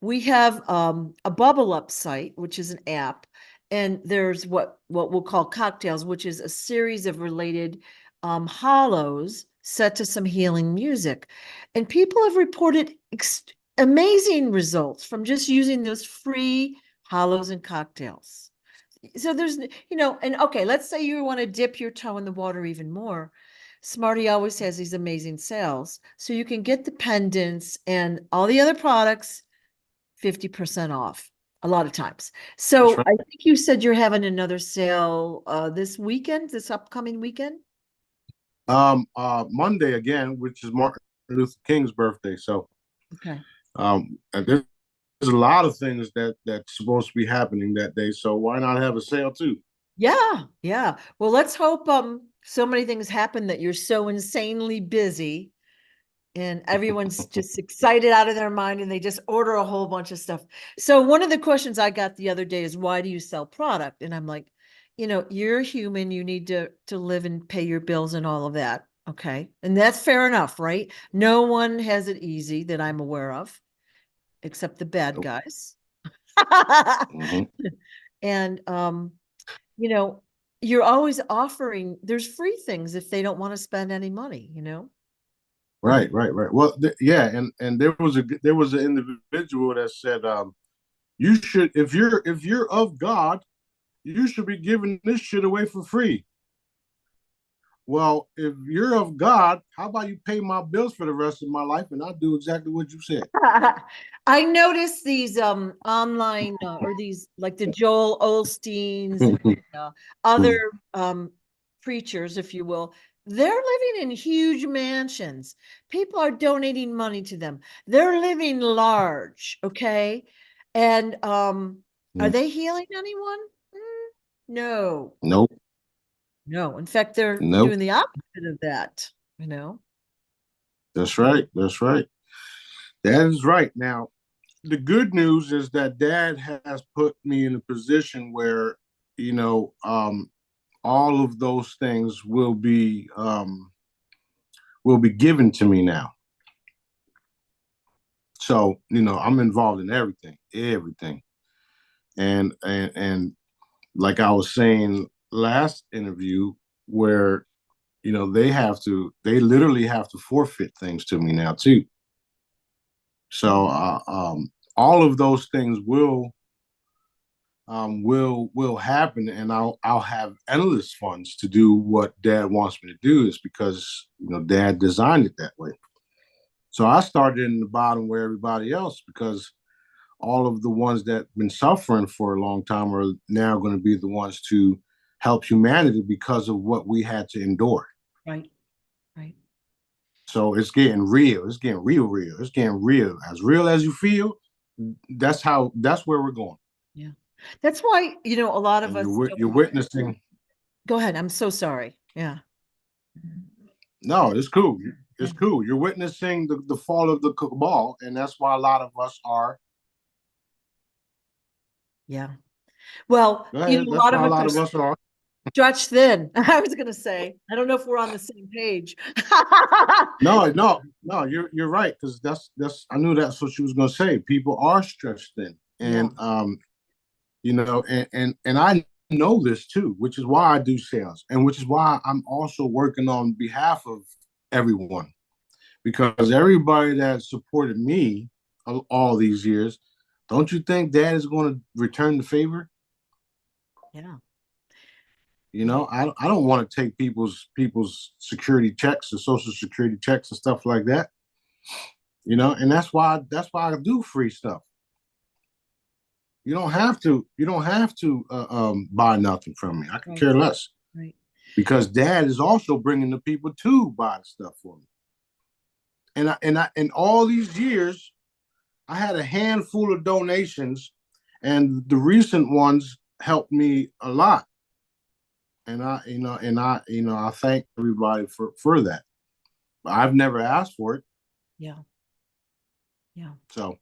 we have a Bubble Up site, which is an app, and there's what we'll call cocktails, which is a series of related hollows set to some healing music. And people have reported amazing results from just using those free hollows and cocktails. So there's, and okay, let's say you want to dip your toe in the water even more. Smarty always has these amazing sales. So you can get the pendants and all the other products 50% off a lot of times. So Right. I think you said you're having another sale this upcoming weekend. Monday again, which is Martin Luther King's birthday. So Okay. and there's a lot of things that's supposed to be happening that day. So why not have a sale too? Yeah, yeah. Well, let's hope so many things happen that you're so insanely busy and everyone's just excited out of their mind and they just order a whole bunch of stuff. So one of the questions I got the other day is, why do you sell product? And I'm like, you're human, you need to live and pay your bills and all of that. Okay. And that's fair enough, right? No one has it easy that I'm aware of, except the bad Nope. guys. Mm-hmm. And you know, you're always offering, there's free things if they don't want to spend any money. Right, right, right. Well, yeah, and there was an individual that said, you should, if you're of God, you should be giving this shit away for free. Well, if you're of God, how about you pay my bills for the rest of my life, and I'll do exactly what you said. I noticed these online or these like the Joel Osteens and other preachers, if you will. They're living in huge mansions. People are donating money to them. They're living large, okay? And are they healing anyone? No. Nope, No. In fact, they're nope. doing the opposite of that. That's right. That's right. That is right. Now, the good news is that Dad has put me in a position where, you know, all of those things will be given to me now. So, I'm involved in everything. And like I was saying last interview, where they literally have to forfeit things to me now too. So all of those things will happen, and I'll have endless funds to do what Dad wants me to do. Is because Dad designed it that way. So I started in the bottom where everybody else, because all of the ones that have been suffering for a long time are now going to be the ones to help humanity because of what we had to endure. Right. Right. So it's getting real. It's getting real. It's getting real as you feel. That's where we're going. Yeah. That's why, a lot of And us you're witnessing. go ahead. I'm so sorry. Yeah. No, it's cool. Yeah. It's cool. You're witnessing the fall of the cabal, and that's why a lot of us are. Yeah. Well, Go ahead. a That's lot why of a us lot are of us are. stretched thin. I was going to say, I don't know if we're on the same page. No, no, no. You're right, because that's I knew that's what she was going to say. People are stretched thin, Yeah. and and I know this too, which is why I do sales, and which is why I'm also working on behalf of everyone, because everybody that supported me all these years, don't you think Dad is going to return the favor? Yeah. You know, I don't want to take people's security checks or social security checks and stuff like that. You know, and that's why I do free stuff. You don't have to buy nothing from me. I could Right, care less right. because Dad is also bringing the people to buy the stuff for me. And in all these years, I had a handful of donations, and the recent ones helped me a lot. And I thank everybody for that. But I've never asked for it, Yeah, yeah. so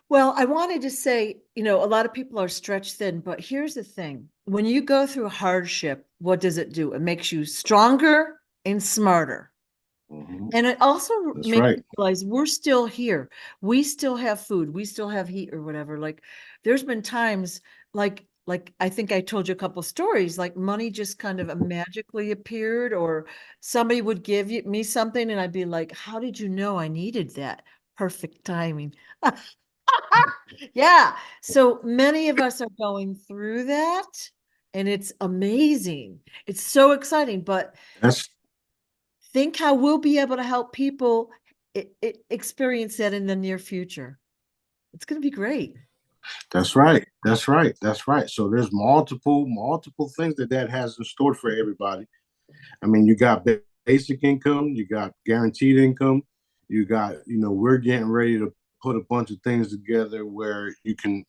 Well, I wanted to say, a lot of people are stretched thin, but here's the thing. When you go through hardship, what does it do? It makes you stronger and smarter. mhm, And it also that's makes right. you realize we're still here. We still have food. We still have heat or whatever. Like there's been times like I think I told you a couple stories, like money just kind of magically appeared, or somebody would give me something and I'd be like, how did you know I needed that? Perfect timing. Yeah. So many of us are going through that and it's amazing. It's so exciting, but That's think how we'll be able to help people experience that in the near future. It's going to be great. that's right. That's right. That's right. So there's multiple things that has in store for everybody. I mean, you got basic income, you got guaranteed income, you got, we're getting ready to put a bunch of things together where you can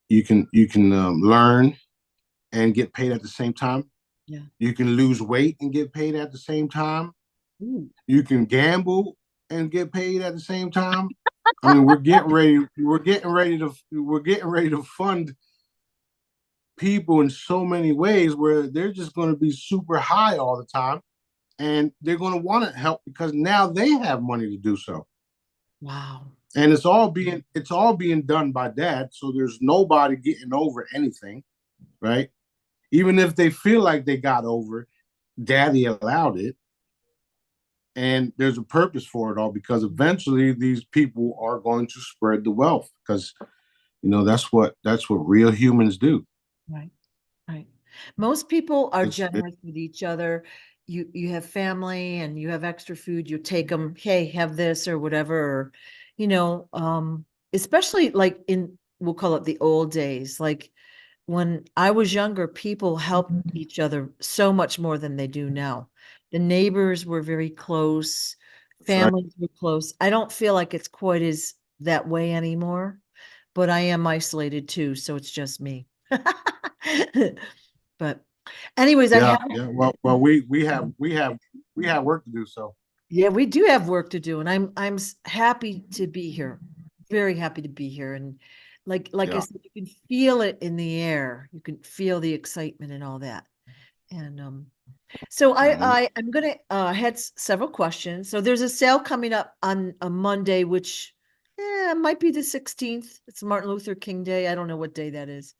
learn and get paid at the same time. Yeah. You can lose weight and get paid at the same time. Ooh. You can gamble and get paid at the same time. I mean, we're getting ready to fund people in so many ways where they're just going to be super high all the time, and they're going to want to help because now they have money to do so. Wow. And it's all being done by Dad, so there's nobody getting over anything, right? Even if they feel like they got over, Daddy allowed it, and there's a purpose for it all because eventually these people are going to spread the wealth because that's what real humans do. Right. Right. Most people are It generous with each other. You have family and you have extra food, you take them, hey, have this or whatever, or, especially like we'll call it the old days. Like when I was younger, people helped each other so much more than they do now. The neighbors were very close, That's right. families were close. I don't feel like it's quite as that way anymore, but I am isolated too, so it's just me. But anyways, I Yeah, have, yeah. Well, we have work to do. So yeah, we do have work to do, and I'm happy to be here. Very happy to be here. And like I yeah. said, you can feel it in the air. You can feel the excitement and all that. And so Mhm. I'm gonna had several questions. So there's a sale coming up on a Monday, which might be the 16th. It's Martin Luther King Day. I don't know what day that is.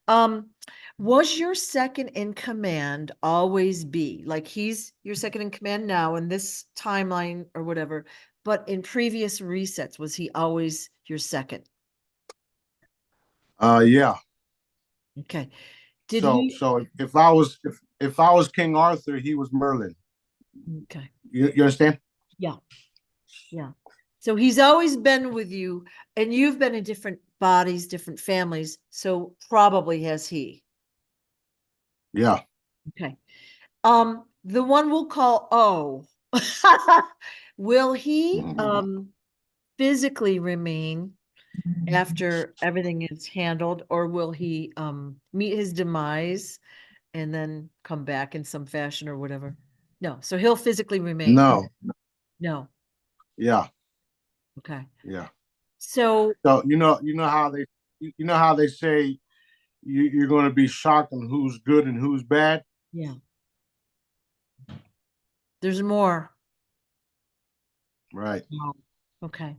Um, was your second in command always B? Like he's your second in command now in this timeline or whatever, but in previous resets, was he always your second? Yeah. Okay. Did So he? so if I was King Arthur, he was Merlin. Okay. You understand? Yeah. Yeah. So he's always been with you, and you've been in different bodies, different families. So probably has he. Yeah. Okay. The one we'll call O. Will he Mhm. physically remain after everything is handled, or will he meet his demise and then come back in some fashion or whatever? No, so he'll physically remain. No. No. Yeah. Okay. Yeah. So So you know how they say you're going to be shocked on who's good and who's bad. yeah, there's more. Right. Wow. Okay.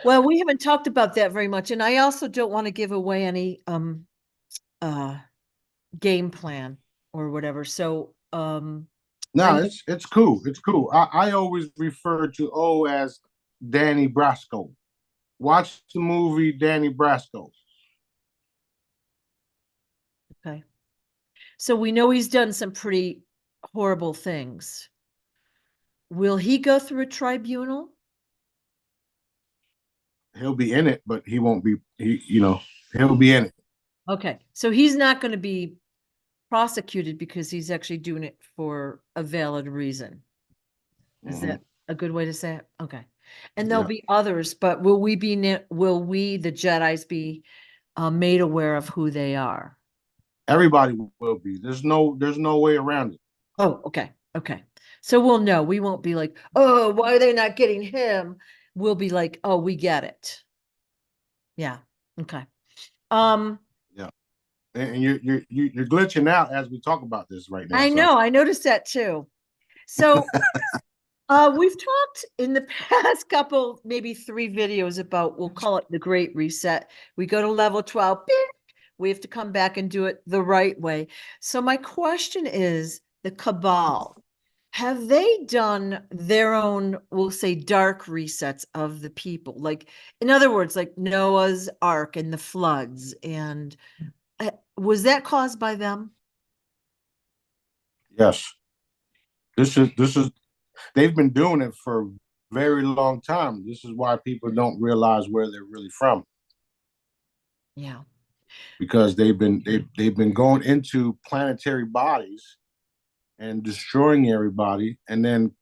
Well, we haven't talked about that very much, and I also don't want to give away any uh game plan or whatever. So I No, know, it's cool. It's cool. I always refer to O as Danny Brasco. Watch the movie Danny Brasco. okay. So we know he's done some pretty horrible things. Will he go through a tribunal? He'll be in it, but he won't be. He'll be in it. Okay, so he's not going to be prosecuted because he's actually doing it for a valid reason. Is Mhm. that a good way to say it? Okay. And there'll Yeah. be others, but will we, the Jedis, be made aware of who they are? Everybody will be. There's no way around it. Oh, okay. Okay. So we'll know. We won't be like, oh, why are they not getting him? We'll be like, oh, we get it. Yeah. Okay. Um, Yeah. And you're glitching out as we talk about this right now. I So know, I noticed that too. So we've talked in the past couple, maybe 3 videos about, we'll call it the Great Reset. We go to level 12, beep, we have to come back and do it the right way. So my question is, the Cabal, have they done their own, we'll say, dark resets of the people? Like, in other words, like Noah's Ark and the floods, and was that caused by them? yes, this is they've been doing it for a very long time. This is why people don't realize where they're really from, Yeah. because they've been going into planetary bodies and destroying everybody, and then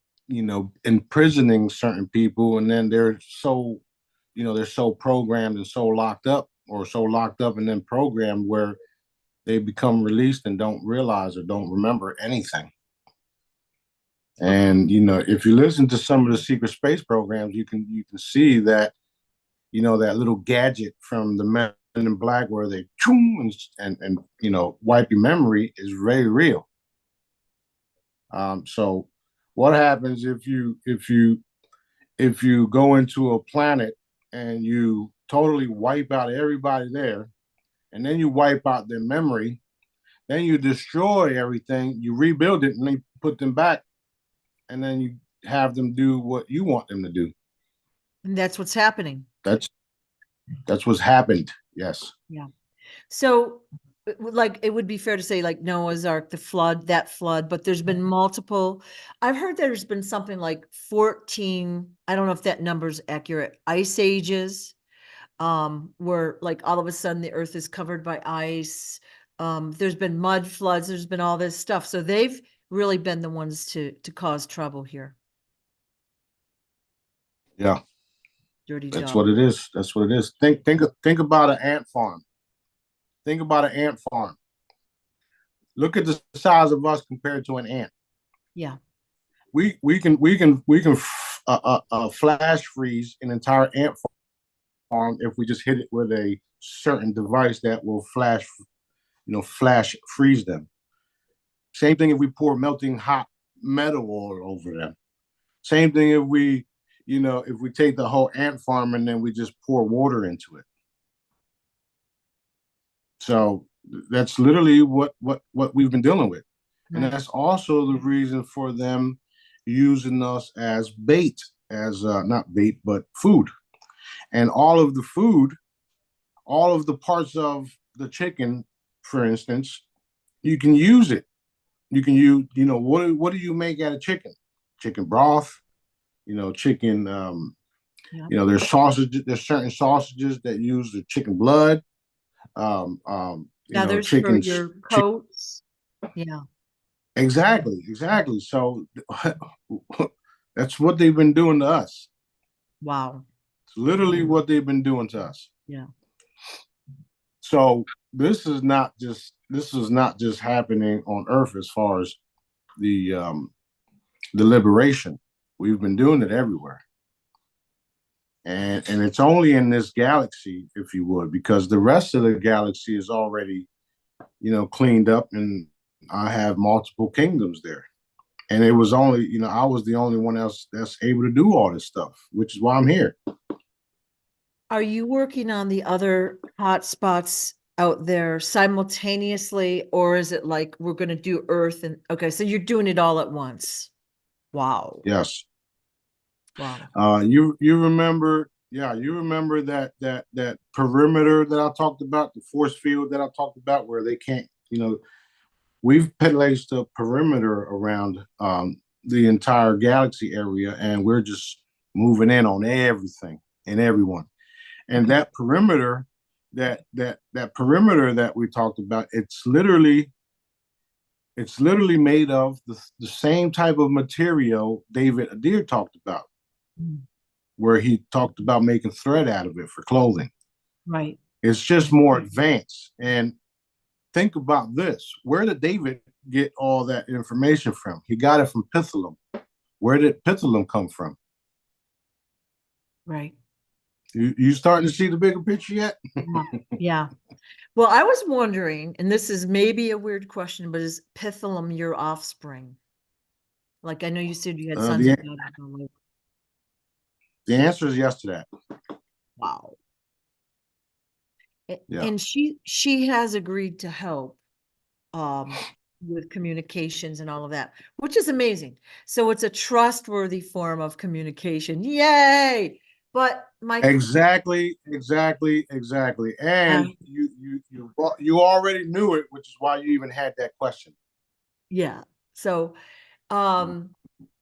imprisoning certain people, and then they're so programmed and so locked up, or so locked up and then programmed, where they become released and don't realize or don't remember anything. And if you listen to some of the secret space programs, you can see that that little gadget from the Men in Black, where they and wipe your memory, is very real. So what happens if you go into a planet and you totally wipe out everybody there, and then you wipe out their memory, then you destroy everything, you rebuild it, and then put them back, and then you have them do what you want them to do. And that's what's happening. That's what's happened. Yes. Yeah. So, like, it would be fair to say, like Noah's Ark, the flood, that flood, but there's been multiple. I've heard there's been something like 14, I don't know if that number's accurate, ice ages, where like all of a sudden the earth is covered by ice. There's been mud floods, there's been all this stuff. So they've really been the ones to cause trouble here. Yeah. Dirty That's dog. what it is. That's what it is. Think about an ant farm. Think about an ant farm. Look at the size of us compared to an ant. Yeah. We can flash freeze an entire ant farm if we just hit it with a certain device that will flash freeze them. Same thing if we pour melting hot metal oil over them. Same thing if we take the whole ant farm and then we just pour water into it. So that's literally what we've been dealing with. And Right. that's also the reason for them using us as bait, as not bait, but food. And all of the food, all of the parts of the chicken, for instance, you can use it. You can use, what do you make out of chicken? Chicken broth, chicken, Yeah. there's sausages, there's certain sausages that use the chicken blood, Feathers for chicken. your coats. Yeah. Exactly. So that's what they've been doing to us. Wow. It's literally what they've been doing to us. Yeah. So this is not just happening on Earth as far as the liberation. We've been doing it everywhere. And it's only in this galaxy, if you would, because the rest of the galaxy is already, cleaned up, and I have multiple kingdoms there. And it was only, I was the only one else that's able to do all this stuff, which is why I'm here. Are you working on the other hot spots out there simultaneously, or is it like we're going to do Earth and okay, so you're doing it all at once? Wow. Yes. Wow. You remember, yeah, you remember that perimeter that I talked about, the force field that I talked about, where they can't, we've placed a perimeter around the entire galaxy area, and we're just moving in on everything and everyone. And Okay. that perimeter, that perimeter that we talked about, it's literally made of the same type of material David Adair talked about, Mm. where he talked about making thread out of it for clothing. Right. It's just more advanced. And think about this. Where did David get all that information from? He got it from Pithalum. Where did Pithalum come from? Right. You starting to see the bigger picture yet? Yeah. Yeah. Well, I was wondering, and this is maybe a weird question, but is Pithalum your offspring? Like I know you said you had Uh, sons the and daughters. the answer is yes to that. Wow. Yeah. And she has agreed to help with communications and all of that, which is amazing. So it's a trustworthy form of communication. Yay! But my Exactly. And you already knew it, which is why you even had that question. yeah. So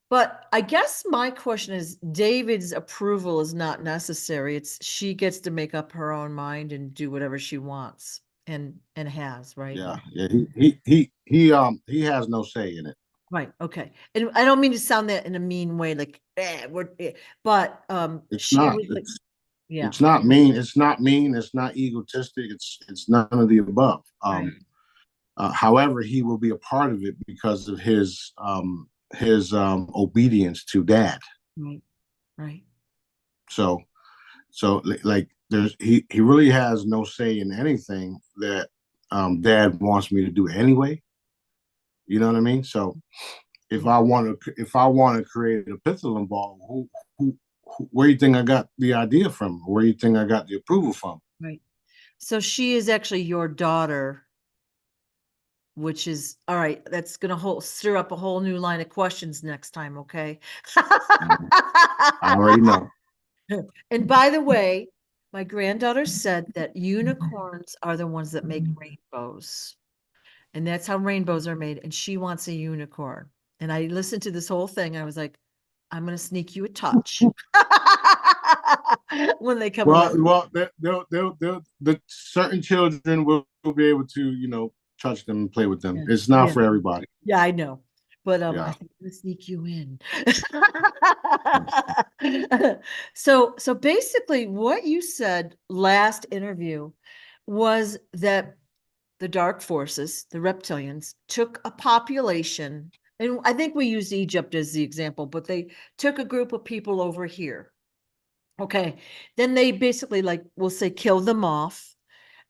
but I guess my question is David's approval is not necessary. It's she gets to make up her own mind and do whatever she wants and has, right? Yeah. He has no say in it. Right. Okay. And I don't mean to sound that in a mean way, like, but It's she not. was like, yeah, It's not mean. It's not mean. It's not egotistic. It's none of the above. right, However, he will be a part of it because of his obedience to dad. right, right. So like he really has no say in anything that dad wants me to do anyway. You know what I mean? So Yeah, if I want to create a pithalum ball, where do you think I got the idea from? Where do you think I got the approval from? right. So she is actually your daughter, which is all right. That's gonna stir up a whole new line of questions next time, okay? I already know. And by the way, my granddaughter said that unicorns are the ones that make rainbows. And that's how rainbows are made. And she wants a unicorn. And I listened to this whole thing. I was like, I'm going to sneak you a touch when they come around. Well, the certain children will be able to, touch them and play with them. Yeah. It's not Yeah. for everybody. Yeah, I know. But I Yeah. think I'm gonna sneak you in. So basically what you said last interview was that the dark forces, the reptilians, took a population, and I think we used Egypt as the example, but they took a group of people over here. Okay. Then they basically, like, we'll say, killed them off.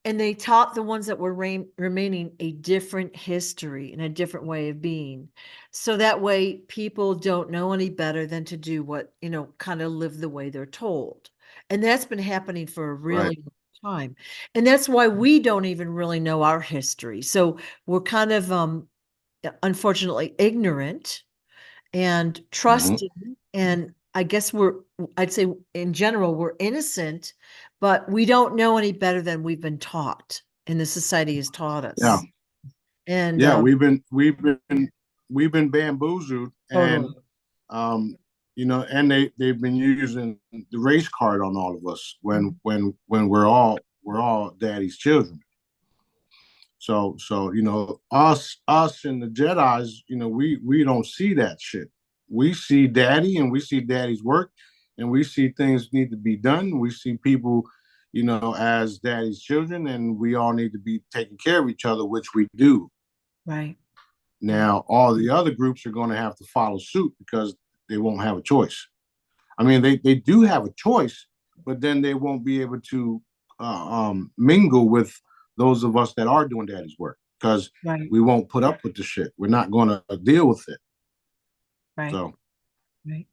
And they taught the ones that were remaining a different history and a different way of being. So that way people don't know any better than to do what, kind of live the way they're told. And that's been happening for a Right. really long time. And that's why we don't even really know our history. So we're kind of unfortunately ignorant and Mm-hmm. trusting. And I guess I'd say in general, we're innocent, but we don't know any better than we've been taught and the society has taught Yeah. us. And Yeah. We've been bamboozled, and totally. um, and they've been using the race card on all of us when we're all daddy's children. So us and the Jedi's, we don't see that shit. We see daddy and we see daddy's work, and we see things need to be done. We see people, as daddy's children, and we all need to be taking care of each other, which we do. Right. Right. Now, all the other groups are going to have to follow suit because they won't have a choice. I mean, they do have a choice, but then they won't be able to mingle with those of us that are doing daddy's work because Right. we won't put up with the shit. We're not going to deal with it. Right. So, Right.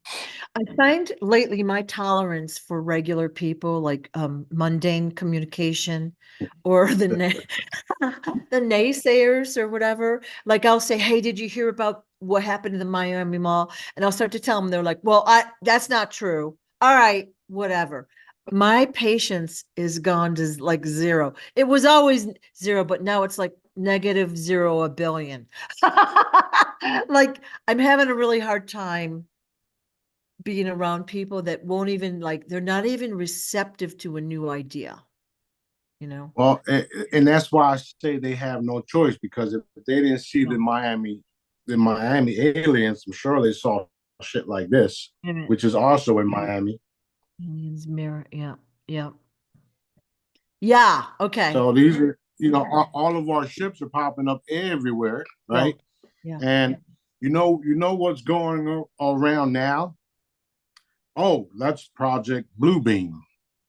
I find lately my tolerance for regular people, like mundane communication or the naysayers or whatever. Like I'll say, "Hey, did you hear about what happened in the Miami Mall?" And I'll start to tell them. They're like, "Well, that's not true." All right, whatever. My patience is gone to like zero. It was always zero, but now it's like, negative zero a billion. Like, I'm having a really hard time being around people that won't even like, they're not even receptive to a new idea, you know? Well, and that's why I say they have no choice, because if they didn't see Yeah. the Miami aliens, I'm sure they saw shit like this, Pivot. which is also in Miami. Aliens mirror. Yeah. Yeah. Yeah. Okay. So these are, all of our ships are popping up everywhere, Yeah. right? Yeah. And you know what's going around now? Oh, that's Project Bluebeam.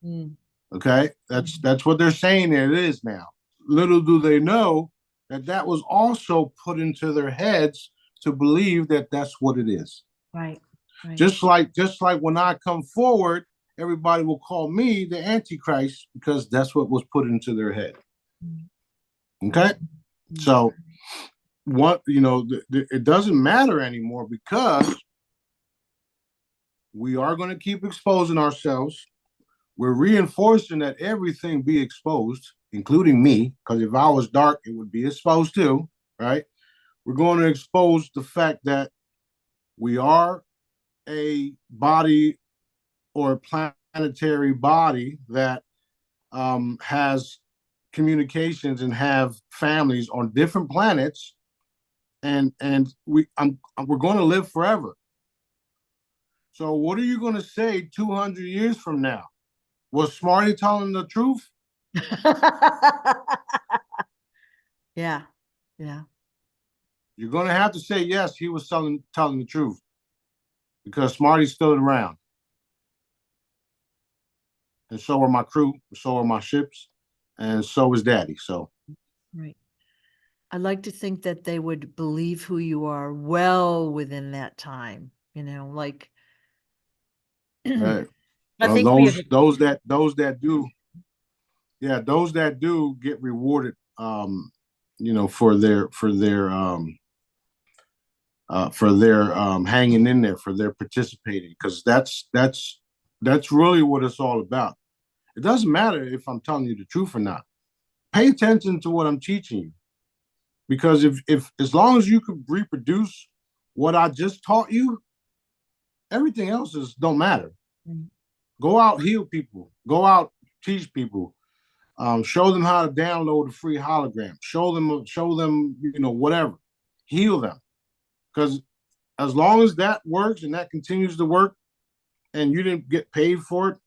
Mm. Okay, that's what they're saying it is now. Little do they know that that was also put into their heads to believe that that's what it is. Right. Right. Just like when I come forward, everybody will call me the Antichrist because that's what was put into their head. Mm. Okay, Mm. so what it doesn't matter anymore, because we are going to keep exposing ourselves. We're reinforcing that everything be exposed, including me, because if I was dark, it would be exposed too, right? We're going to expose the fact that we are a body, or a planetary body, that has communications and have families on different planets, and we're going to live forever. So what are you going to say 200 years from now? Was Smarty telling the truth? Yeah. Yeah. You're going to have to say yes, he was telling the truth, because Smarty's still around, and so are my crew, so are my ships, and so is Daddy. So Right. I like to think that they would believe who you are well within that time, like I well, think we have those that do, yeah, those that do get rewarded, for their hanging in there, for their participating, because that's really what it's all about. It doesn't matter if I'm telling you the truth or not. Pay attention to what I'm teaching you, because if as long as you could reproduce what I just taught you, everything else is don't matter. Mm. Go out, heal people. Go out, teach people. Show them how to download a free hologram. Show them, whatever. Heal them, because as long as that works and that continues to work, and you didn't get paid for it,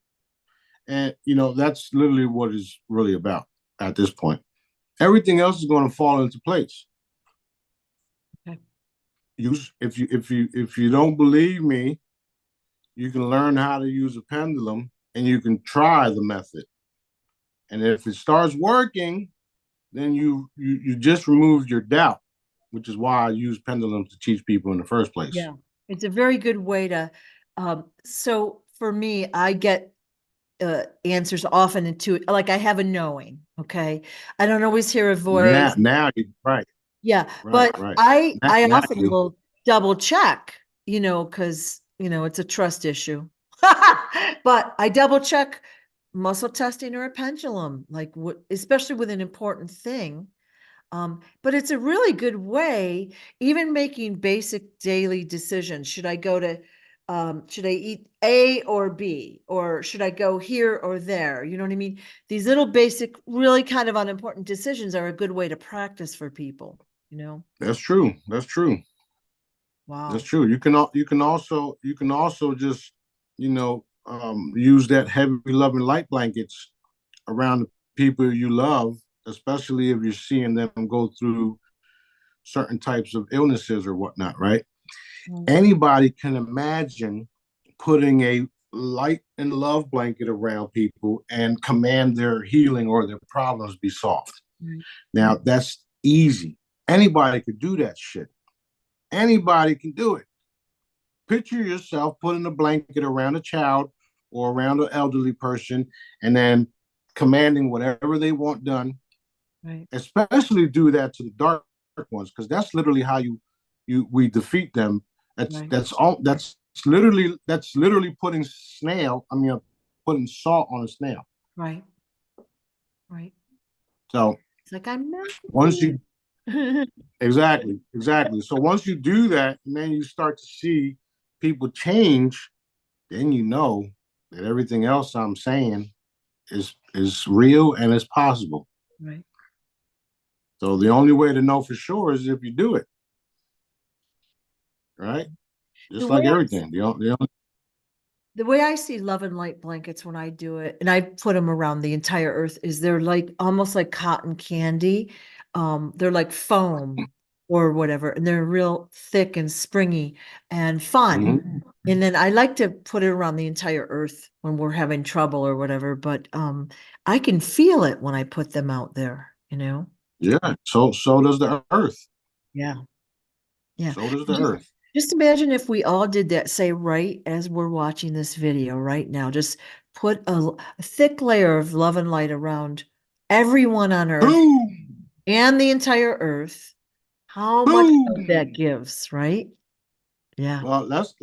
and that's literally what it's really about at this point. Everything else is going to fall into place. Okay. If you don't believe me, you can learn how to use a pendulum, and you can try the method. And if it starts working, then you just removed your doubt, which is why I use pendulums to teach people in the first place. Yeah, it's a very good way to so for me, I get answers often like I have a knowing. Okay, I don't always hear a voice. Now you right. Yeah, Right, but right. I Now often you. will double check, because it's a trust issue. But I double check muscle testing or a pendulum, like what, especially with an important thing. But it's a really good way, even making basic daily decisions. Should I eat A or B, or should I go here or there? You know what I mean? These little basic, really kind of unimportant decisions are a good way to practice for people. That's true. That's true. That's Wow. true. You can also just use that heavy loving light blankets around the people you love, especially if you're seeing them go through certain types of illnesses or whatnot, right? Mm. Anybody can imagine putting a light and love blanket around people and command their healing or their problems be solved. Right. Now, that's easy. Anybody could do that shit. Anybody can do it. Picture yourself putting a blanket around a child or around an elderly person, and then commanding whatever they want done. Right. Especially do that to the dark ones, because that's literally how we defeat them. That's Right. that's all. That's literally putting salt on a snail. Right. Right. So It's like I'm not. Once you exactly, exactly. So once you do that, and then you start to see people change, then you know that everything else I'm saying is real and is possible. Right. So the only way to know for sure is if you do it, right? The Just way like I everything. the way I see love and light blankets when I do it, and I put them around the entire earth, is they're like almost like cotton candy. They're like foam or whatever, and they're real thick and springy and fun. Mhm. And then I like to put it around the entire earth when we're having trouble or whatever, but I can feel it when I put them out there, you know? Yeah. So does the earth. Yeah. Yeah. So does the Just, earth. just imagine if we all did that, say, right as we're watching this video right now, just put a thick layer of love and light around everyone on earth Boom! and the entire earth. How much hope that Boom! gives, right? Yeah. Well, let's.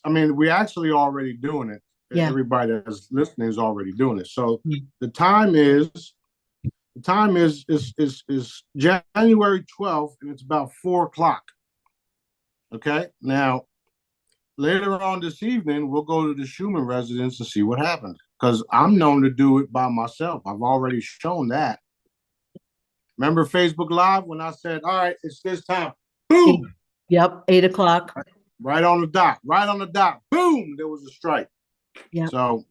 I mean, we're actually already doing it. Yeah. Everybody that's listening is already doing it. So Yeah. the time is is January 12th, and it's about 4 o'clock. Okay. Now later on this evening, we'll go to the Schumann residence to see what happens. Because I'm known to do it by myself. I've already shown that. Remember Facebook Live when I said, "All right, it's this time." Eight- Boom! Yep. 8 o'clock. Right on the dot. Right on the dot. Boom! There was a strike. Yeah. So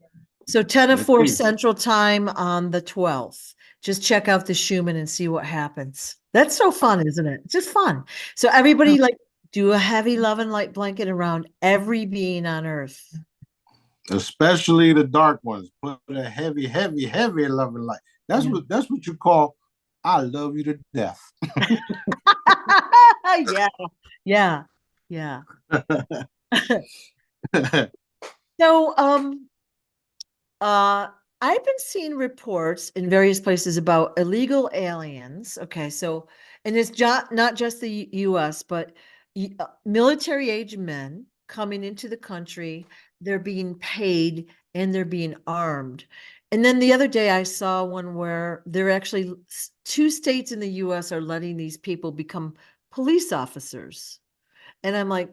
So 10 to let's 4 see. Central Time on the 12th. Just check out the Schumann and see what happens. That's so fun, isn't it? It's just fun. So everybody like do a heavy love and light blanket around every being on earth. Especially the dark ones. Put a heavy, heavy, heavy love and light. Yeah. That's what you call I love you to death. Yeah. Yeah. Yeah. So I've been seeing reports in various places about illegal aliens. Okay, so and it's not just the U.S., but military age men coming into the country. They're being paid and they're being armed. And then the other day I saw one where they're actually two states in the U.S. are letting these people become police officers. And I'm like,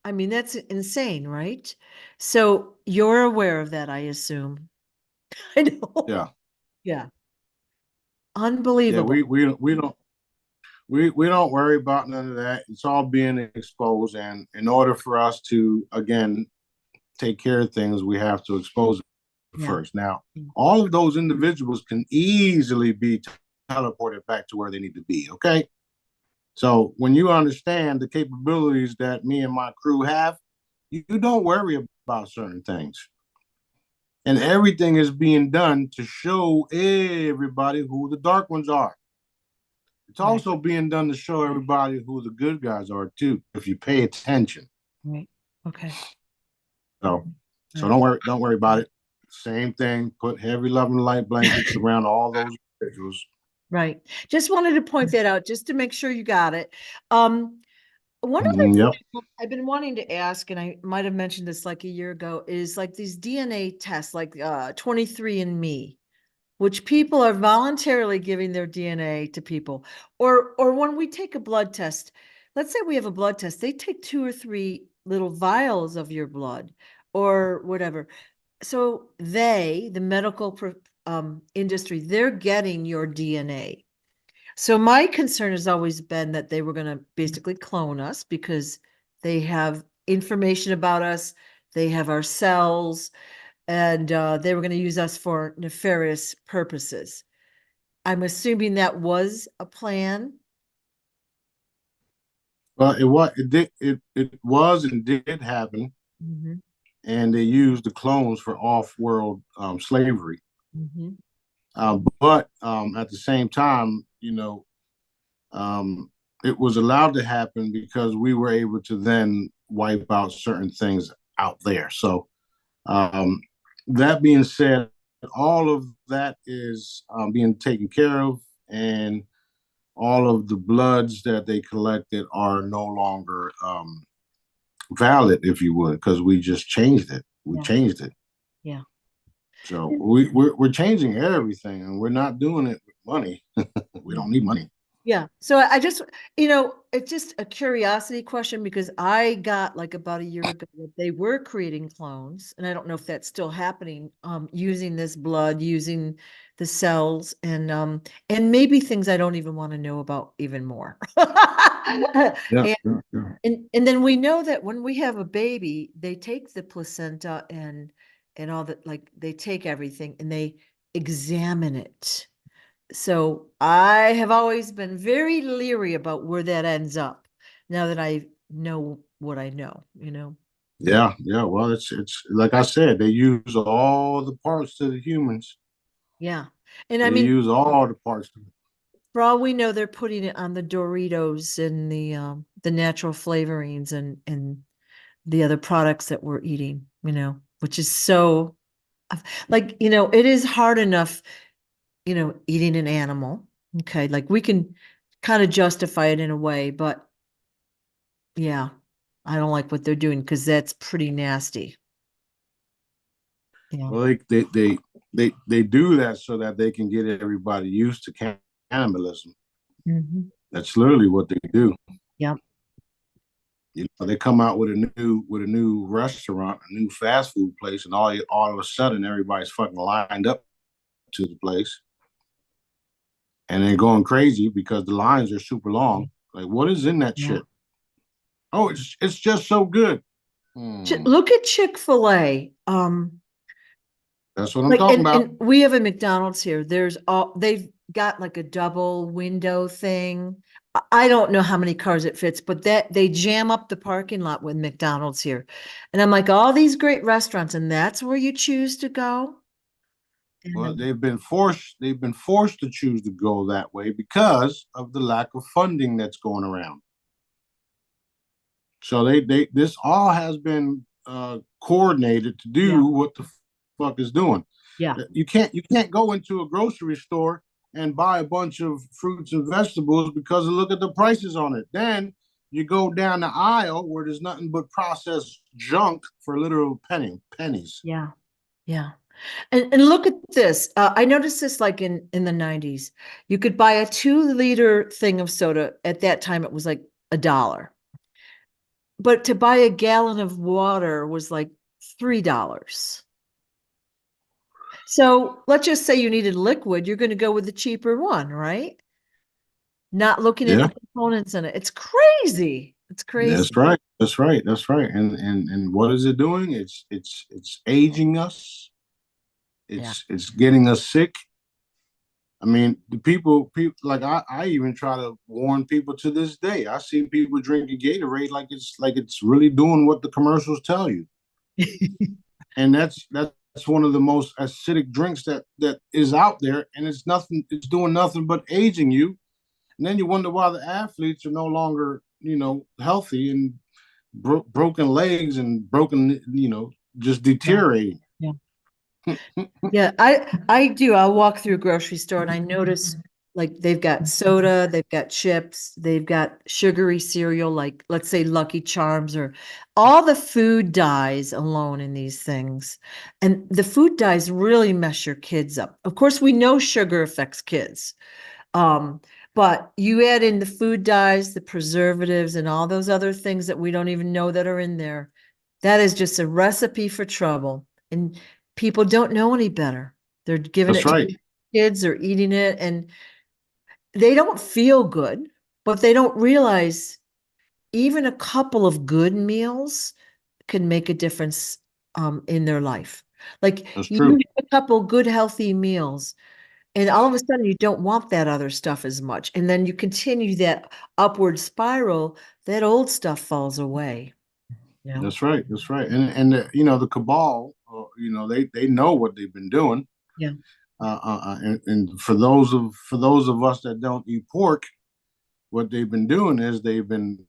I mean, that's insane, right? So you're aware of that, I assume. I know. Yeah. Yeah. Yeah, Unbelievable. we don't worry about none of that. It's all being exposed. And in order for us to again take care of things, we have to expose it Yeah. first. Now, all of those individuals can easily be teleported back to where they need to be. Okay. So when you understand the capabilities that me and my crew have, you don't worry about certain things. And everything is being done to show everybody who the dark ones are. It's Right. also being done to show everybody who the good guys are too, if you pay attention. Right. Okay. So don't worry about it. Same thing. Put heavy loving light blankets around all those individuals. Right. Just wanted to point that out just to make sure you got it. One other Yep. thing I've been wanting to ask, and I might have mentioned this like a year ago, is like these DNA tests, like 23andMe, which people are voluntarily giving their DNA to people. Or when we take a blood test, let's say we have a blood test, they take 2 or 3 little vials of your blood or whatever. So the medical industry, they're getting your DNA. So my concern has always been that they were going to basically clone us because they have information about us, they have our cells, and they were going to use us for nefarious purposes. I'm assuming that was a plan. Well, it was and did happen, Mm-hmm. and they used the clones for off-world slavery. Mm-hmm. But at the same time, um, it was allowed to happen because we were able to then wipe out certain things out there. So um, that being said, all of that is being taken care of, and all of the bloods that they collected are no longer valid, if you would, because we just changed it. We Yeah. changed it. Yeah. So we're changing everything, and we're not doing it money. We don't need money. Yeah. So I just, it's just a curiosity question because I got like about a year ago that they were creating clones, and I don't know if that's still happening, using this blood, using the cells, and maybe things I don't even want to know about even more. Yeah, And, yeah, yeah. and then we know that when we have a baby, they take the placenta and all that, like they take everything and they examine it. So I have always been very leery about where that ends up now that I know what I know. Yeah, yeah. Well, it's like I said, they use all the parts to the humans. Yeah. And I They mean, use all the parts. for all we know, they're putting it on the Doritos and the natural flavorings and the other products that we're eating, which is so like, it is hard enough, eating an animal. Okay. Like we can kind of justify it in a way, but yeah, I don't like what they're doing because that's pretty nasty. Yeah. Well, they do that so that they can get everybody used to cannibalism. Mhm. That's literally what they do. Yep. They come out with a new restaurant, a new fast food place, and all of a sudden everybody's fucking lined up to the place, and they're going crazy because the lines are super long. Like, what is in that Yeah. shit? Oh, it's just so good. Hmm. Look at Chick-fil-A. That's what I'm Like, talking about. and we have a McDonald's here. They've got like a double window thing. I don't know how many cars it fits, but that they jam up the parking lot with McDonald's here. And I'm like, all these great restaurants, and that's where you choose to go. And, Well, they've been forced to choose to go that way because of the lack of funding that's going around. So this all has been coordinated to yeah, do what the fuck is doing. yeah, You can't go into a grocery store and buy a bunch of fruits and vegetables because look at the prices on it. Then you go down the aisle where there's nothing but processed junk for literal pennies. yeah, yeah. And look at this. I noticed this like in the 90s. You could buy a 2 liter thing of soda. At that time, it was like $1. But to buy a gallon of water was like $3. So let's just say you needed liquid, you're going to go with the cheaper one, right? Not looking at Yeah, the components in it. It's crazy. It's that's crazy. right. That's right. That's right. And what is it doing? It's aging us. Yeah. It's getting us sick. I mean, the people like I even try to warn people to this day. I see people drinking Gatorade like it's really doing what the commercials tell you, and that's one of the most acidic drinks that is out there, and it's nothing. It's doing nothing but aging you, and then you wonder why the athletes are no longer healthy and broken legs and broken just Yeah. deteriorating. Yeah. Yeah, I do. I'll walk through a grocery store and I notice like they've got soda, they've got chips, they've got sugary cereal, like let's say Lucky Charms, or all the food dyes alone in these things. And the food dyes really mess your kids up. Of course, we know sugar affects kids. Um, but you add in the food dyes, the preservatives, and all those other things that we don't even know that are in there. That is just a recipe for trouble. And people don't know any better. They're giving That's it to right. kids or eating it, and they don't feel good, but they don't realize even a couple of good meals can make a difference in their life. Like That's you true. have a couple good healthy meals, and all of a sudden you don't want that other stuff as much. And then you continue that upward spiral, that old stuff falls away. That's right. That's right. And the cabal, they know what they've been doing. Yeah. And for those of us that don't eat pork, what they've been doing is they've been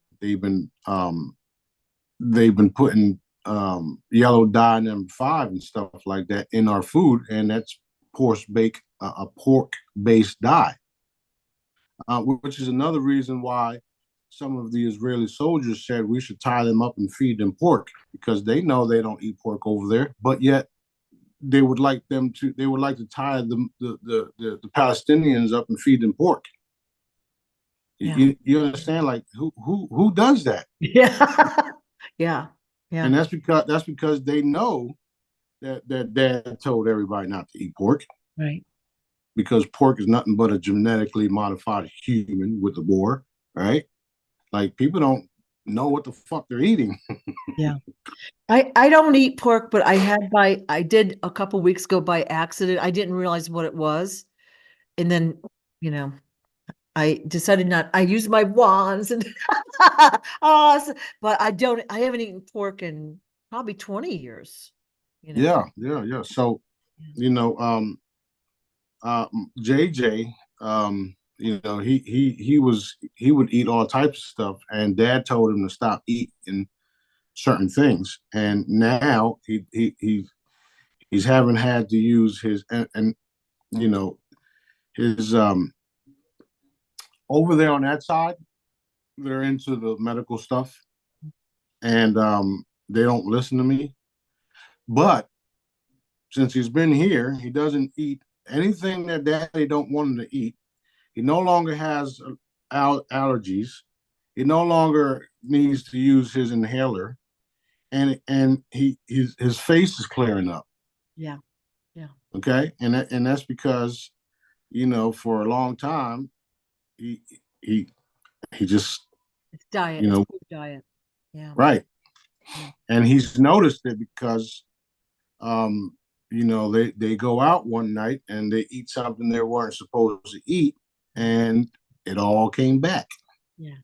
putting yellow dye number 5 and stuff like that in our food, and that's a pork based dye, which is another reason why some of the Israeli soldiers said we should tie them up and feed them pork because they know they don't eat pork over there, but yet they would like to tie the Palestinians up and feed them pork. Yeah. You understand? Like who does that? Yeah. Yeah. Yeah. And that's because they know that dad told everybody not to eat pork, Right. because pork is nothing but a genetically modified human with a boar, right? Like people don't know what the fuck they're eating. Yeah. I don't eat pork, but I did a couple weeks ago by accident. I didn't realize what it was. And then, you know, I decided not, I use my wands and but I haven't eaten pork in probably 20 years, you know. Yeah. So, you know, JJ, he would eat all types of stuff, and dad told him to stop eating certain things, and now he's haven't had to use his and you know his over there on that side, they're into the medical stuff, and they don't listen to me. But since he's been here, he doesn't eat anything that daddy don't want him to eat. He no longer has allergies. He no longer needs to use his inhaler, and his face is clearing up. Yeah. Yeah. Okay, and that's because for a long time he he he just It's diet, you it's know food diet. Yeah. right, Yeah. and he's noticed it because they go out one night and they eat something they weren't supposed to eat, and it all came back. Yeah.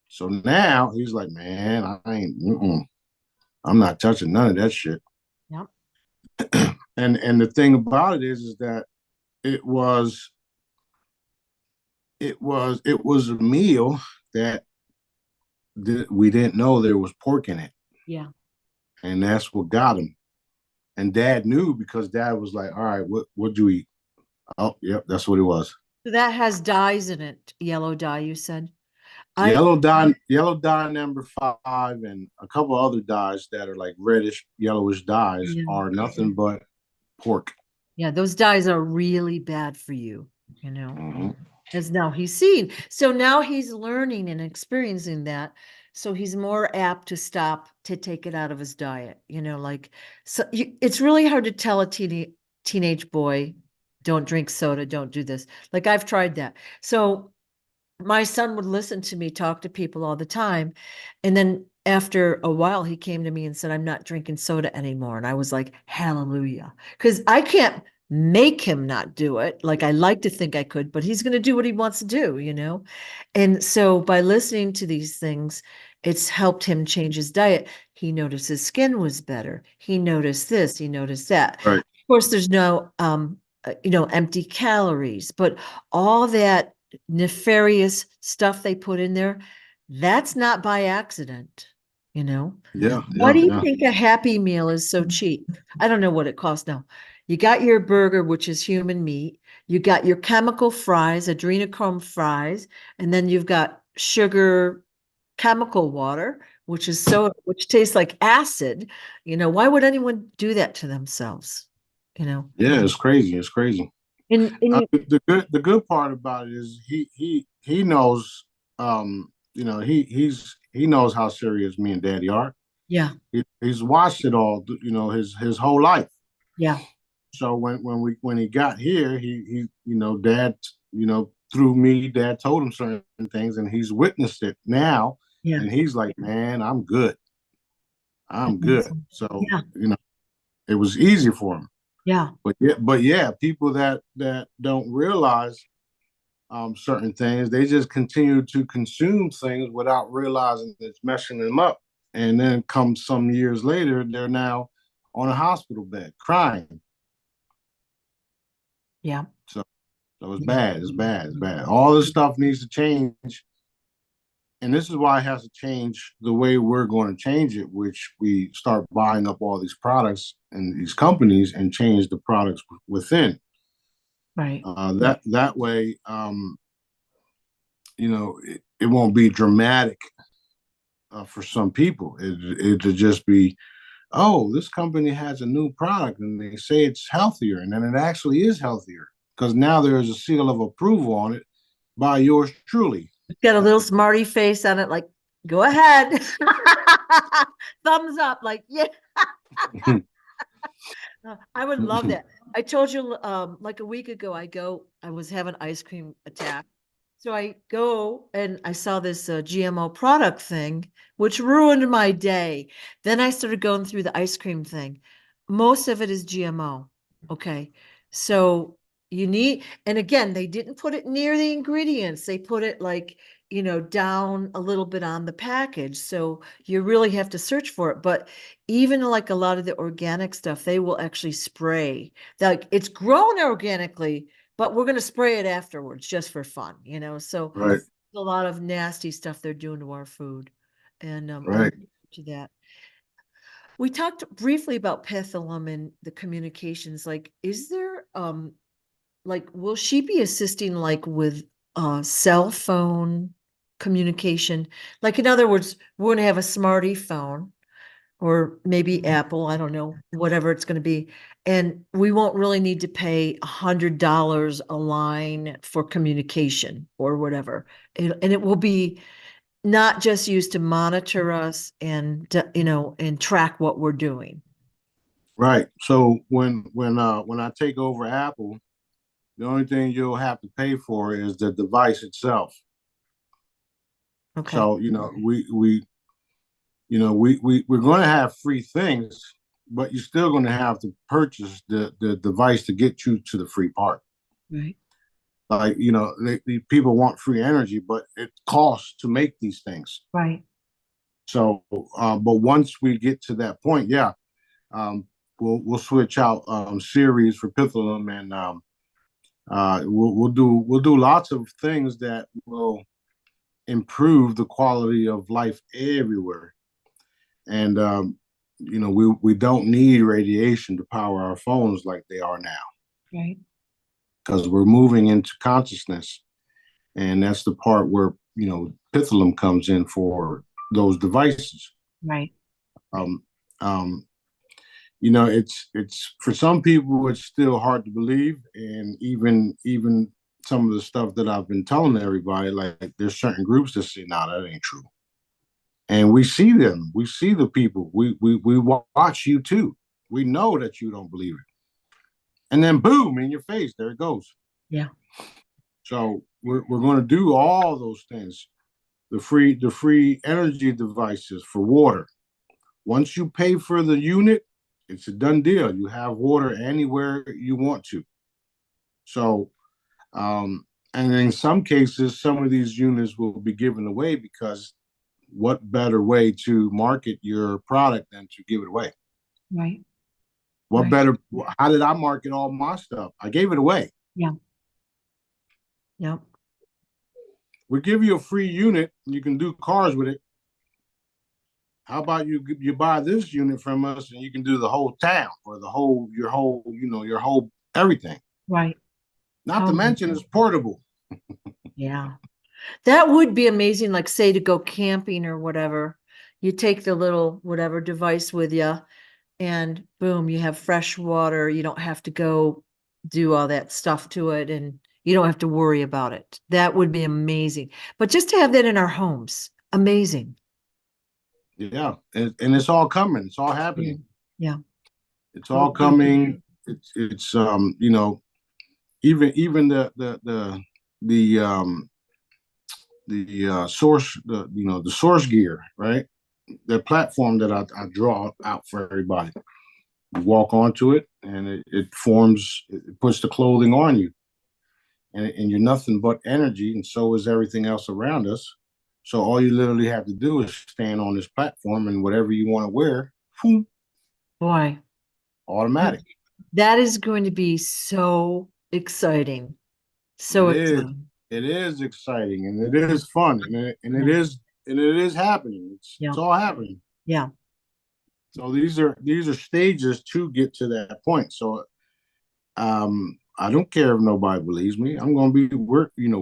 So now he's like, man, I'm not touching none of that shit. Yep. And the thing about it is that it was it was a meal that we didn't know there was pork in it, Yeah. and that's what got him. And dad knew, because dad was like, all right, what'd you eat? Oh, yep, that's what it was. So that has dyes in it. Yellow dye, you said. I Yellow dye number 5, and a couple other dyes that are like reddish, yellowish dyes Yeah. are nothing but pork. Yeah, those dyes are really bad for you, you know. Mm-hmm. As now he's seen. So now he's learning and experiencing that. So he's more apt to stop, to take it out of his diet, like, so it's really hard to tell a teenage boy, don't drink soda, don't do this. Like, I've tried that. So my son would listen to me talk to people all the time. And then after a while, he came to me and said, I'm not drinking soda anymore. And I was like, hallelujah. Because I can't make him not do it. Like, I like to think I could, but he's going to do what he wants to do. And so by listening to these things, it's helped him change his diet. He noticed his skin was better. He noticed this, he noticed that. Right. Of course, there's no, empty calories, but all that nefarious stuff they put in there, that's not by accident, you know? Yeah, Why yeah, do you yeah. think a Happy Meal is so cheap? I don't know what it costs now. You got your burger, which is human meat. You got your chemical fries, adrenochrome fries, and then you've got sugar chemical water, which tastes like acid. Why would anyone do that to themselves? You know? Yeah, it's crazy. It's crazy. And The good part about it is he knows, he knows how serious me and daddy are. yeah, He's watched it all, his whole life. yeah, So when he got here, dad, through me, dad told him certain things, and he's witnessed it now, yeah. and he's like, man, I'm good. I'm good. Amazing. So Yeah, it was easy for him. yeah, But yeah, people that don't realize certain things, they just continue to consume things without realizing it's messing them up. And then come some years later, they're now on a hospital bed crying. yeah, So it's yeah, bad. It's bad. It's bad. All this stuff needs to change. And this is why it has to change the way we're going to change it, which we start buying up all these products and these companies and change the products within. right. That way, it won't be dramatic for some people. It'll just be oh, this company has a new product and they say it's healthier, and then it actually is healthier because now there is a seal of approval on it by yours truly. Got a little smarty face on it, like, go ahead. Thumbs up, like, yeah. I would love that. I told you, like a week ago, I was having ice cream attack. So I go and I saw this GMO product thing, which ruined my day. Then I started going through the ice cream thing. Most of it is GMO. Okay. So you need, and again, they didn't put it near the ingredients. They put it like, down a little bit on the package. So you really have to search for it. But even like a lot of the organic stuff, they will actually spray. Like it's grown organically, but we're going to spray it afterwards just for fun, So Right, a lot of nasty stuff they're doing to our food. And right. to that. We talked briefly about Pethalum and the communications. Like, is there like will she be assisting like with cell phone communication? Like in other words, we're going to have a smarty phone or maybe Apple, I don't know, whatever it's going to be. And we won't really need to pay $100 a line for communication or whatever. And it will be not just used to monitor us and, and track what we're doing. Right. So when I take over Apple, the only thing you'll have to pay for is the device itself. Okay. So, we're going to have free things, but you're still going to have to purchase the device to get you to the free part. Right. Like, the people want free energy, but it costs to make these things. Right. So, but once we get to that point, yeah, we'll switch out series for Pithalum, and we'll do lots of things that will improve the quality of life everywhere. And we don't need radiation to power our phones like they are now. Right. Because we're moving into consciousness, and that's the part where Pithalum comes in for those devices. Right. Um, um, it's for some people it's still hard to believe, and even some of the stuff that I've been telling everybody, like there's certain groups that say, "No, that ain't true," and we see them, we see the people, we watch you too. We know that you don't believe it, and then boom, in your face, there it goes. Yeah. So we're going to do all those things. The free energy devices for water. Once you pay for the unit, it's a done deal. You have water anywhere you want to. So, and in some cases, some of these units will be given away because what better way to market your product than to give it away? Right. What Right. better? How did I market all my stuff? I gave it away. Yeah. Yep. We give you a free unit. You can do cars with it. How about you buy this unit from us and you can do the whole town or your whole everything. Right. Not to mention it's portable. Yeah. That would be amazing. Like say to go camping or whatever, you take the little whatever device with you and boom, you have fresh water. You don't have to go do all that stuff to it and you don't have to worry about it. That would be amazing. But just to have that in our homes, amazing. Yeah, and it's all coming. It's all happening. Yeah. It's all coming. It's even the source, the source gear, right? The platform that I draw out for everybody. You walk onto it and it forms, it puts the clothing on you. And you're nothing but energy, and so is everything else around us. So all you literally have to do is stand on this platform, and whatever you want to wear, boom, Boy, automatic. that is going to be so exciting. So It is. exciting. It is exciting, and it is fun, and it is happening. It's all happening. Yeah. So these are stages to get to that point. So I don't care if nobody believes me. I'm going to be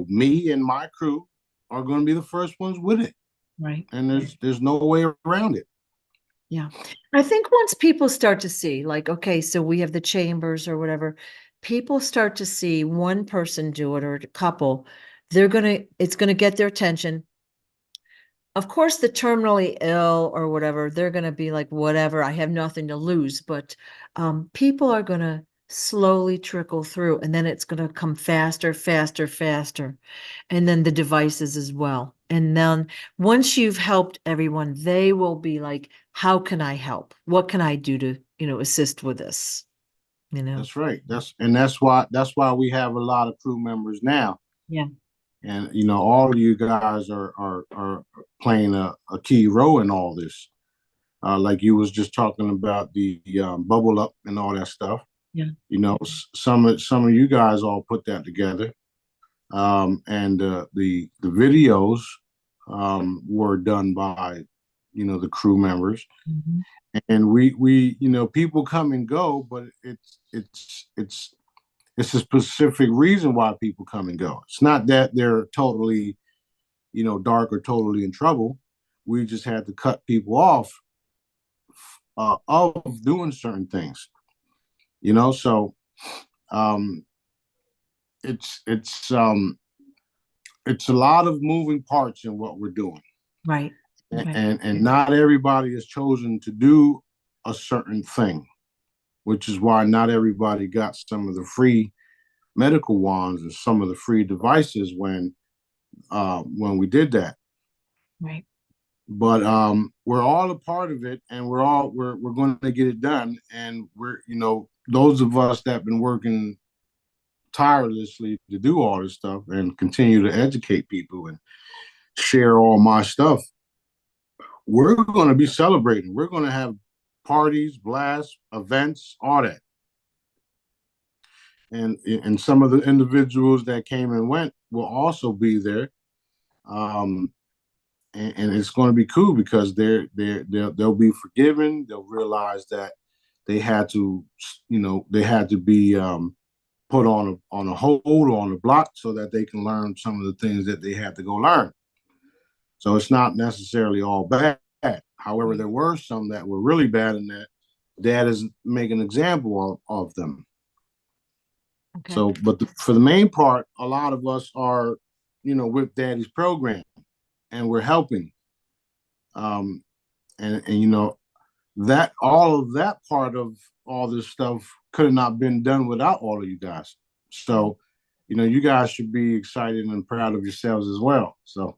me and my crew are going to be the first ones with it. Right. And there's no way around it. Yeah. I think once people start to see, like, okay, so we have the chambers or whatever, people start to see one person do it or a couple, it's gonna get their attention. Of course, the terminally ill or whatever, they're gonna be like, whatever, I have nothing to lose. But people are gonna slowly trickle through, and then it's gonna come faster, faster, faster. And then the devices as well. And then once you've helped everyone, they will be like, how can I help? What can I do to, assist with this? You know? That's right. That's why we have a lot of crew members now. Yeah. And all of you guys are playing a key role in all this. Like you was just talking about the bubble up and all that stuff. Yeah. Some of you guys all put that together. And the videos were done by the crew members. Mhm. And we people come and go, but it's a specific reason why people come and go. It's not that they're totally dark or totally in trouble. We just had to cut people off of doing certain things. So um, it's a lot of moving parts in what we're doing. Right. and, Right. and not everybody has chosen to do a certain thing, which is why not everybody got some of the free medical wands and some of the free devices when we did that. Right. But we're all a part of it, and we're going to get it done. And we're those of us that have been working tirelessly to do all this stuff and continue to educate people and share all my stuff, we're going to be celebrating. We're going to have parties, blasts, events, all that. And some of the individuals that came and went will also be there. And it's going to be cool because they'll be forgiven. They'll realize that they had to be put on a hold on the block so that they can learn some of the things that they had to go learn. So it's not necessarily all bad. However, there were some that were really bad, and that Dad is making an example of them. Okay. So, but for the main part, a lot of us are, with Daddy's program, and we're helping. And that all of that part of all this stuff could have not been done without all of you guys. So, you guys should be excited and proud of yourselves as well. So,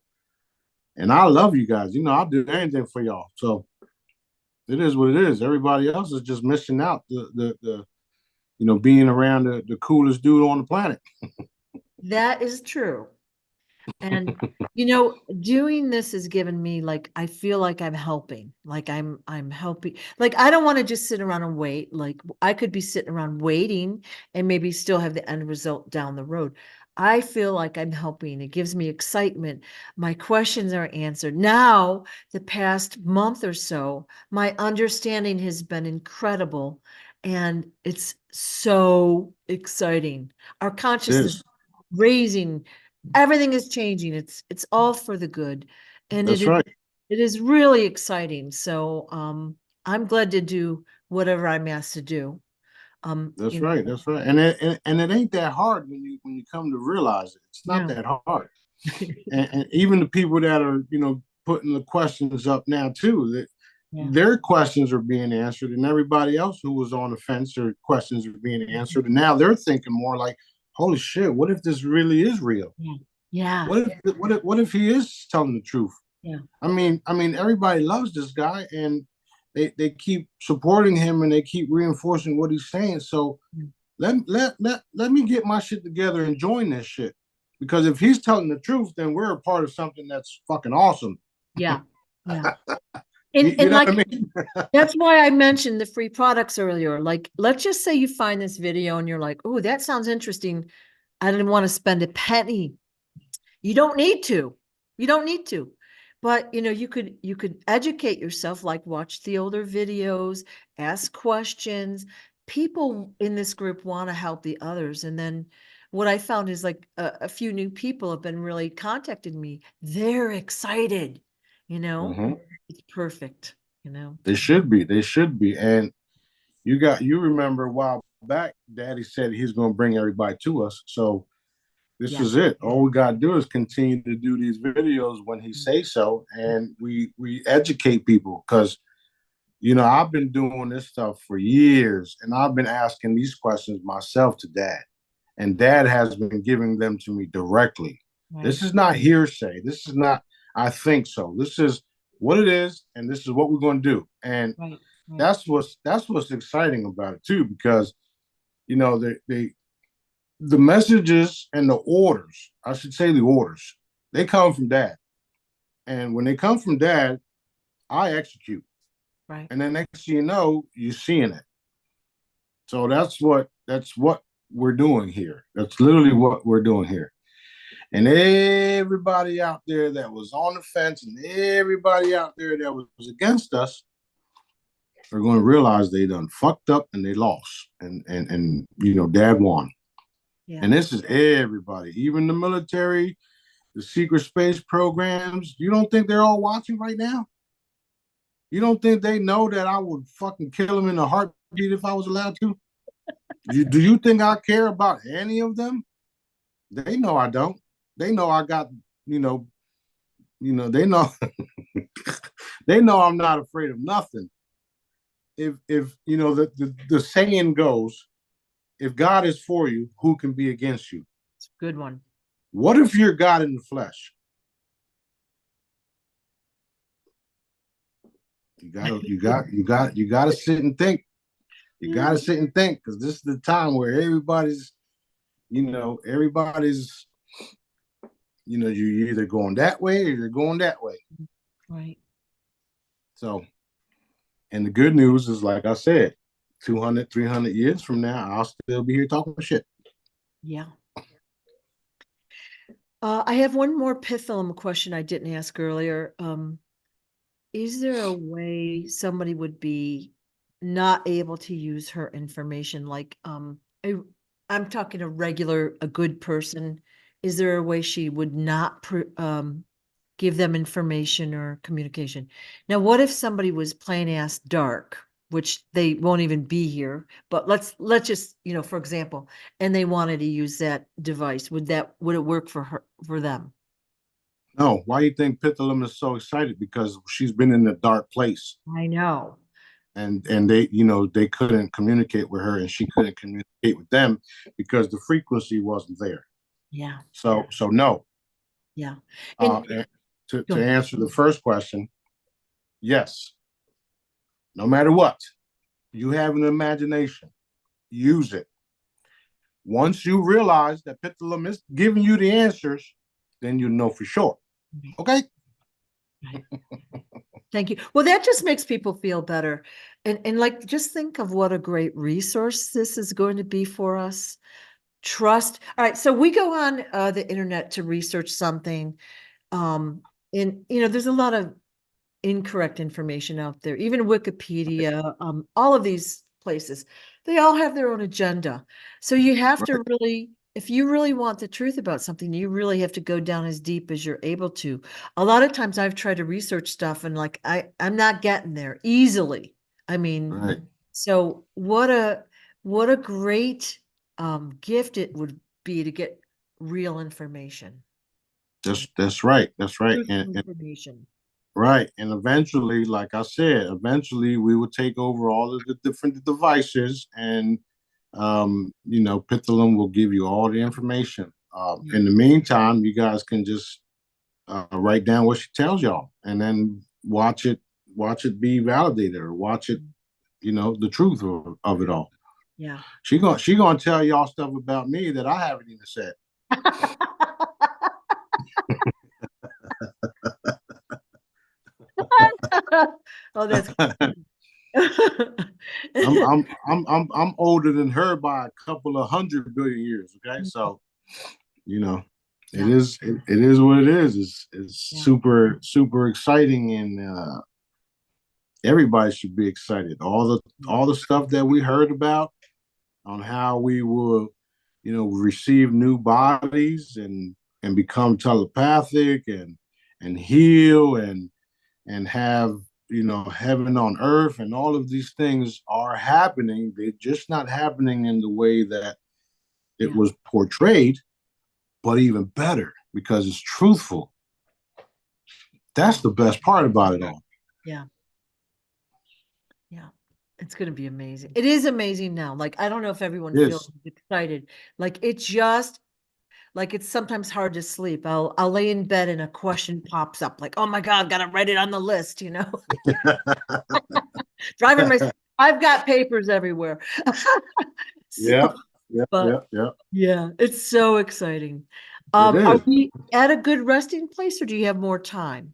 and I love you guys. I'll do anything for y'all. So it is what it is. Everybody else is just missing out the being around the coolest dude on the planet. That is true. And doing this has given me, like, I feel like I'm helping. Like I'm helping. Like, I don't want to just sit around and wait. Like, I could be sitting around waiting and maybe still have the end result down the road. I feel like I'm helping. It gives me excitement. My questions are answered. Now, the past month or so, my understanding has been incredible. And it's so exciting. Our It consciousness is. raising, everything is changing. It's all for the good. And That's right. it is really exciting. So I'm glad to do whatever I'm asked to do. That's right. That's right. And it ain't that hard when you come to realize it. It's not Yeah. that hard. And even the people that are putting the questions up now too, that Yeah. their questions are being answered, and everybody else who was on the fence, their questions are being answered, and now they're thinking more like, holy shit, what if this really is real? Yeah. Yeah. What if he is telling the truth? Yeah. I mean, everybody loves this guy, and they keep supporting him, and they keep reinforcing what he's saying. So let me get my shit together and join this shit. Because if he's telling the truth, then we're a part of something that's fucking awesome. Yeah. Yeah. You, And you and know like, what I mean? that's why I mentioned the free products earlier. Like, let's just say you find this video and you're like, oh, that sounds interesting. I didn't want to spend a penny. You don't need to. You don't need to. But you could educate yourself, like watch the older videos, ask questions. People in this group want to help the others. And then what I found is, like, a few new people have been really contacting me. They're excited, you know? Mm-hmm. It's perfect. you know. They should be. They should be. And you remember a while back, Daddy said he's going to bring everybody to us. So this Yeah. is it. All we got to do is continue to do these videos when he say so, and we educate people because I've been doing this stuff for years, and I've been asking these questions myself to Dad, and Dad has been giving them to me directly. Right. This is not hearsay. This is not I think so. This is what it is, and this is what we're going to do. And Right. Right. that's what's exciting about it too, because the messages and the orders, I should say the orders, they come from Dad. And when they come from Dad, I execute. Right. And then next thing you know, you're seeing it. So that's what we're doing here. That's literally what we're doing here. And everybody out there that was on the fence and everybody out there that was against us are going to realize they done fucked up and they lost. And Dad won. Yeah. And this is everybody, even the military, the secret space programs. You don't think they're all watching right now? You don't think they know that I would fucking kill them in a heartbeat if I was allowed to? Do you think I care about any of them? They know I don't. They know I got, they know they know I'm not afraid of nothing. If the saying goes, if God is for you, who can be against you? It's a good one. What if you're God in the flesh? You gotta sit and think. You gotta sit and think, because this is the time where everybody's you're either going that way or you're going that way. Right. So, and the good news is, like I said, 200, 300 years from now, I'll still be here talking shit. Yeah. I have one more pithalum question I didn't ask earlier. Is there a way somebody would be not able to use her information? Like, I'm talking a good person. Is there a way she would not give them information or communication? Now, what if somebody was plain ass dark, which they won't even be here, but let's just, for example, and they wanted to use that device, would it work for them? No, why do you think Pithalum is so excited? Because she's been in a dark place, I know. and they couldn't communicate with her, and she couldn't communicate with them because the frequency wasn't there. Yeah. So no. Yeah. And to answer the first question, yes. No matter what, you have an imagination, use it. Once you realize that Pithalum is giving you the answers, then you know for sure. Okay. Right. Thank you. Well, that just makes people feel better. And like, just think of what a great resource this is going to be for us. Trust. All right. So we go on the internet to research something. And, there's a lot of incorrect information out there, even Wikipedia, all of these places, they all have their own agenda. So you have to really, if you really want the truth about something, you really have to go down as deep as you're able to. A lot of times I've tried to research stuff and like, I'm not getting there easily. I mean, Right. so what a great gift it would be to get real information. That's right. That's right. Information. Right. And eventually, like I said, we will take over all of the different devices, and Pithalum will give you all the information. In the meantime, you guys can just write down what she tells y'all, and then watch it be validated, or watch it, the truth of it all. Yeah. She gonna tell y'all stuff about me that I haven't even said. Oh, that's I'm older than her by a couple of 100 billion years. Okay, so it is what it is. It's super exciting, and everybody should be excited. All the stuff that we heard about on how we will, receive new bodies and become telepathic and heal and have heaven on earth, and all of these things are happening. They're just not happening in the way that it was portrayed, but even better because it's truthful. That's the best part about it all. Yeah. Yeah. It's going to be amazing. It is amazing now. Like, I don't know if everyone feels excited. Like, it's just like, it's sometimes hard to sleep. I'll lay in bed and a question pops up like, oh my God, gotta write it on the list, Driving my, I've got papers everywhere. Yeah, But yeah, it's so exciting. It Are is. we at a good resting place or do you have more time?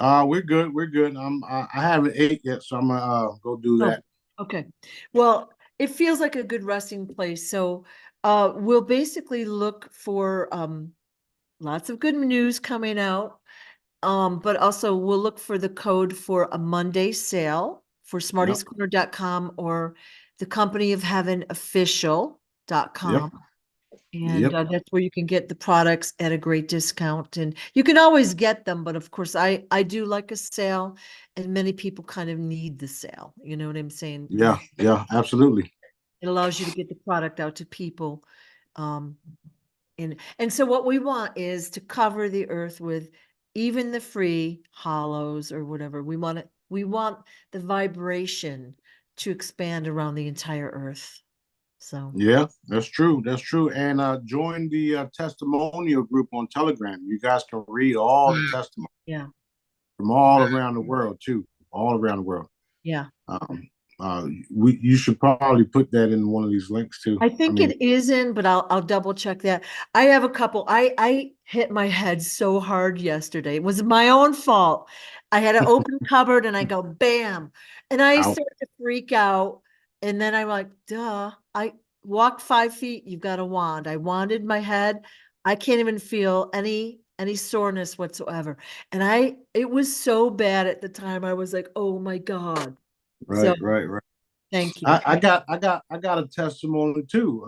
We're good. We're good. I haven't ate yet, so I'm gonna go do Oh, that. okay. Well, it feels like a good resting place. So we'll basically look for lots of good news coming out. But also we'll look for the code for a Monday sale for smartiescorner.com or the Company of Heaven official.com. And that's where you can get the products at a great discount. And you can always get them, but of course I do like a sale, and many people kind of need the sale. You know what I'm saying? Yeah, absolutely. It allows you to get the product out to people. And so what we want is to cover the earth with even the free hollows or whatever. We want the vibration to expand around the entire earth. So yeah, that's true. That's true. And join the testimonial group on Telegram. You guys can read all the testimony. Yeah. From all around the world too. All around the world. Yeah. You should probably put that in one of these links too. I think it is in, but I'll double check that. I have a couple. I hit my head so hard yesterday. It was my own fault. I had an open cupboard and I go bam, and I started to freak out. And then I'm like, duh. I walked 5 feet. You've got a wand. I wanded my head. I can't even feel any soreness whatsoever. And it was so bad at the time. I was like, oh my God. Right. Thank you. I got a testimony too.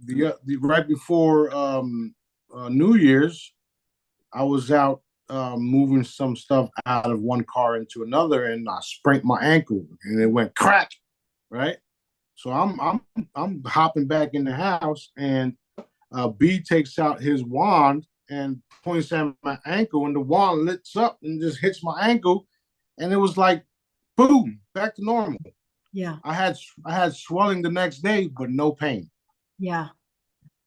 The right before New Year's, I was out moving some stuff out of one car into another, and I sprained my ankle, and it went crack. Right, so I'm hopping back in the house, and B takes out his wand and points at my ankle, and the wand lifts up and just hits my ankle, and it was like, boom, back to normal. Yeah. I had swelling the next day, but no pain. Yeah.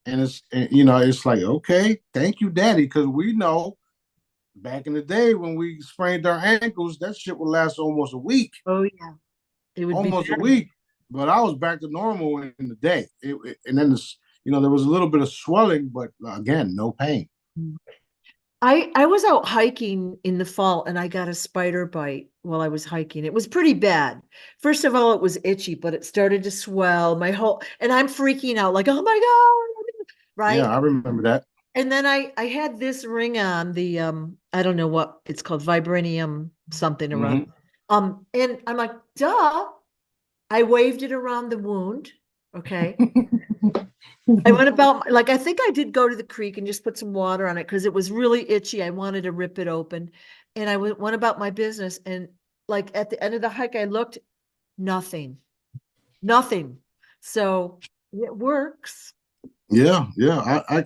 And it's like, okay, thank you, Daddy, because we know back in the day when we sprained our ankles, that shit would last almost a week. Oh yeah, it would almost a week. But I was back to normal in the day. And then there was a little bit of swelling, but again, no pain. I was out hiking in the fall and I got a spider bite while I was hiking. It was pretty bad. First of all, it was itchy, but it started to swell and I'm freaking out like, oh my God. Right. Yeah, I remember that. And then I had this ring on the, I don't know what it's called, vibranium something around. And I'm like, duh. I waved it around the wound. Okay. I went about, like, I think I did go to the creek and just put some water on it because it was really itchy. I wanted to rip it open. And I went about my business. And like at the end of the hike, I looked, nothing. So it works. Yeah.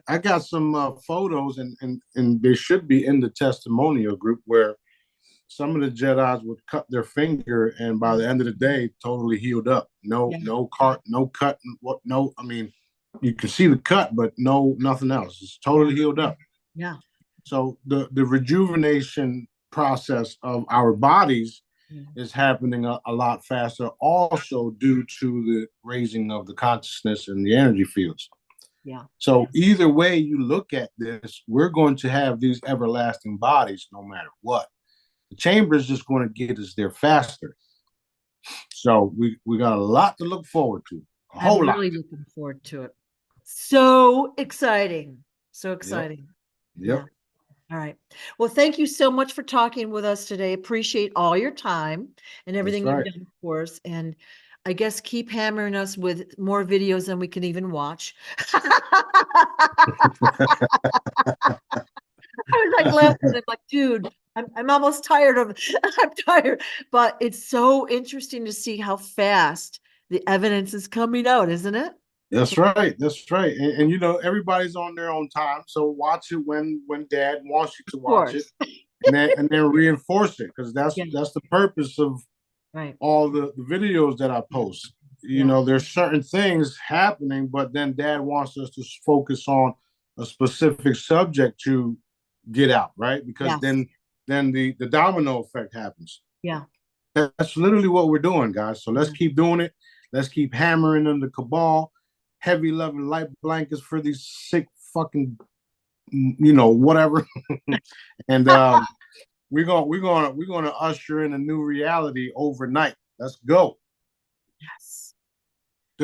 I got some photos, and they should be in the testimonial group, where some of the Jedis would cut their finger, and by the end of the day, totally healed up. No cut. I mean, you can see the cut, but nothing else. It's totally healed up. Yeah. So the rejuvenation process of our bodies is happening a lot faster, also due to the raising of the consciousness and the energy fields. Yeah. So either way you look at this, we're going to have these everlasting bodies no matter what. The chamber is just going to get us there faster. So we got a lot to look forward to. I'm really looking forward to it. So exciting. Yep. Yeah. All right. Well, thank you so much for talking with us today. Appreciate all your time and everything you've done for us. And I guess keep hammering us with more videos than we can even watch. I was like laughing. I'm like, dude, I'm almost tired of I'm tired, but it's so interesting to see how fast the evidence is coming out, isn't it? That's right. That's right. And you know, everybody's on their own time. So watch it when dad wants you to Of watch it, course. and then reinforce it, because Yeah, that's the purpose of right. all the videos that I post. You Yeah. know, there's certain things happening, but then dad wants us to focus on a specific subject to get out, right? Because Yes. then the domino effect happens. Yeah. That's literally what we're doing, guys. So let's Yeah. keep doing it. Let's keep hammering them the cabal, heavy loving light blankets for these sick fucking, you know, whatever. And we're gonna usher in a new reality overnight. Let's go. Yes.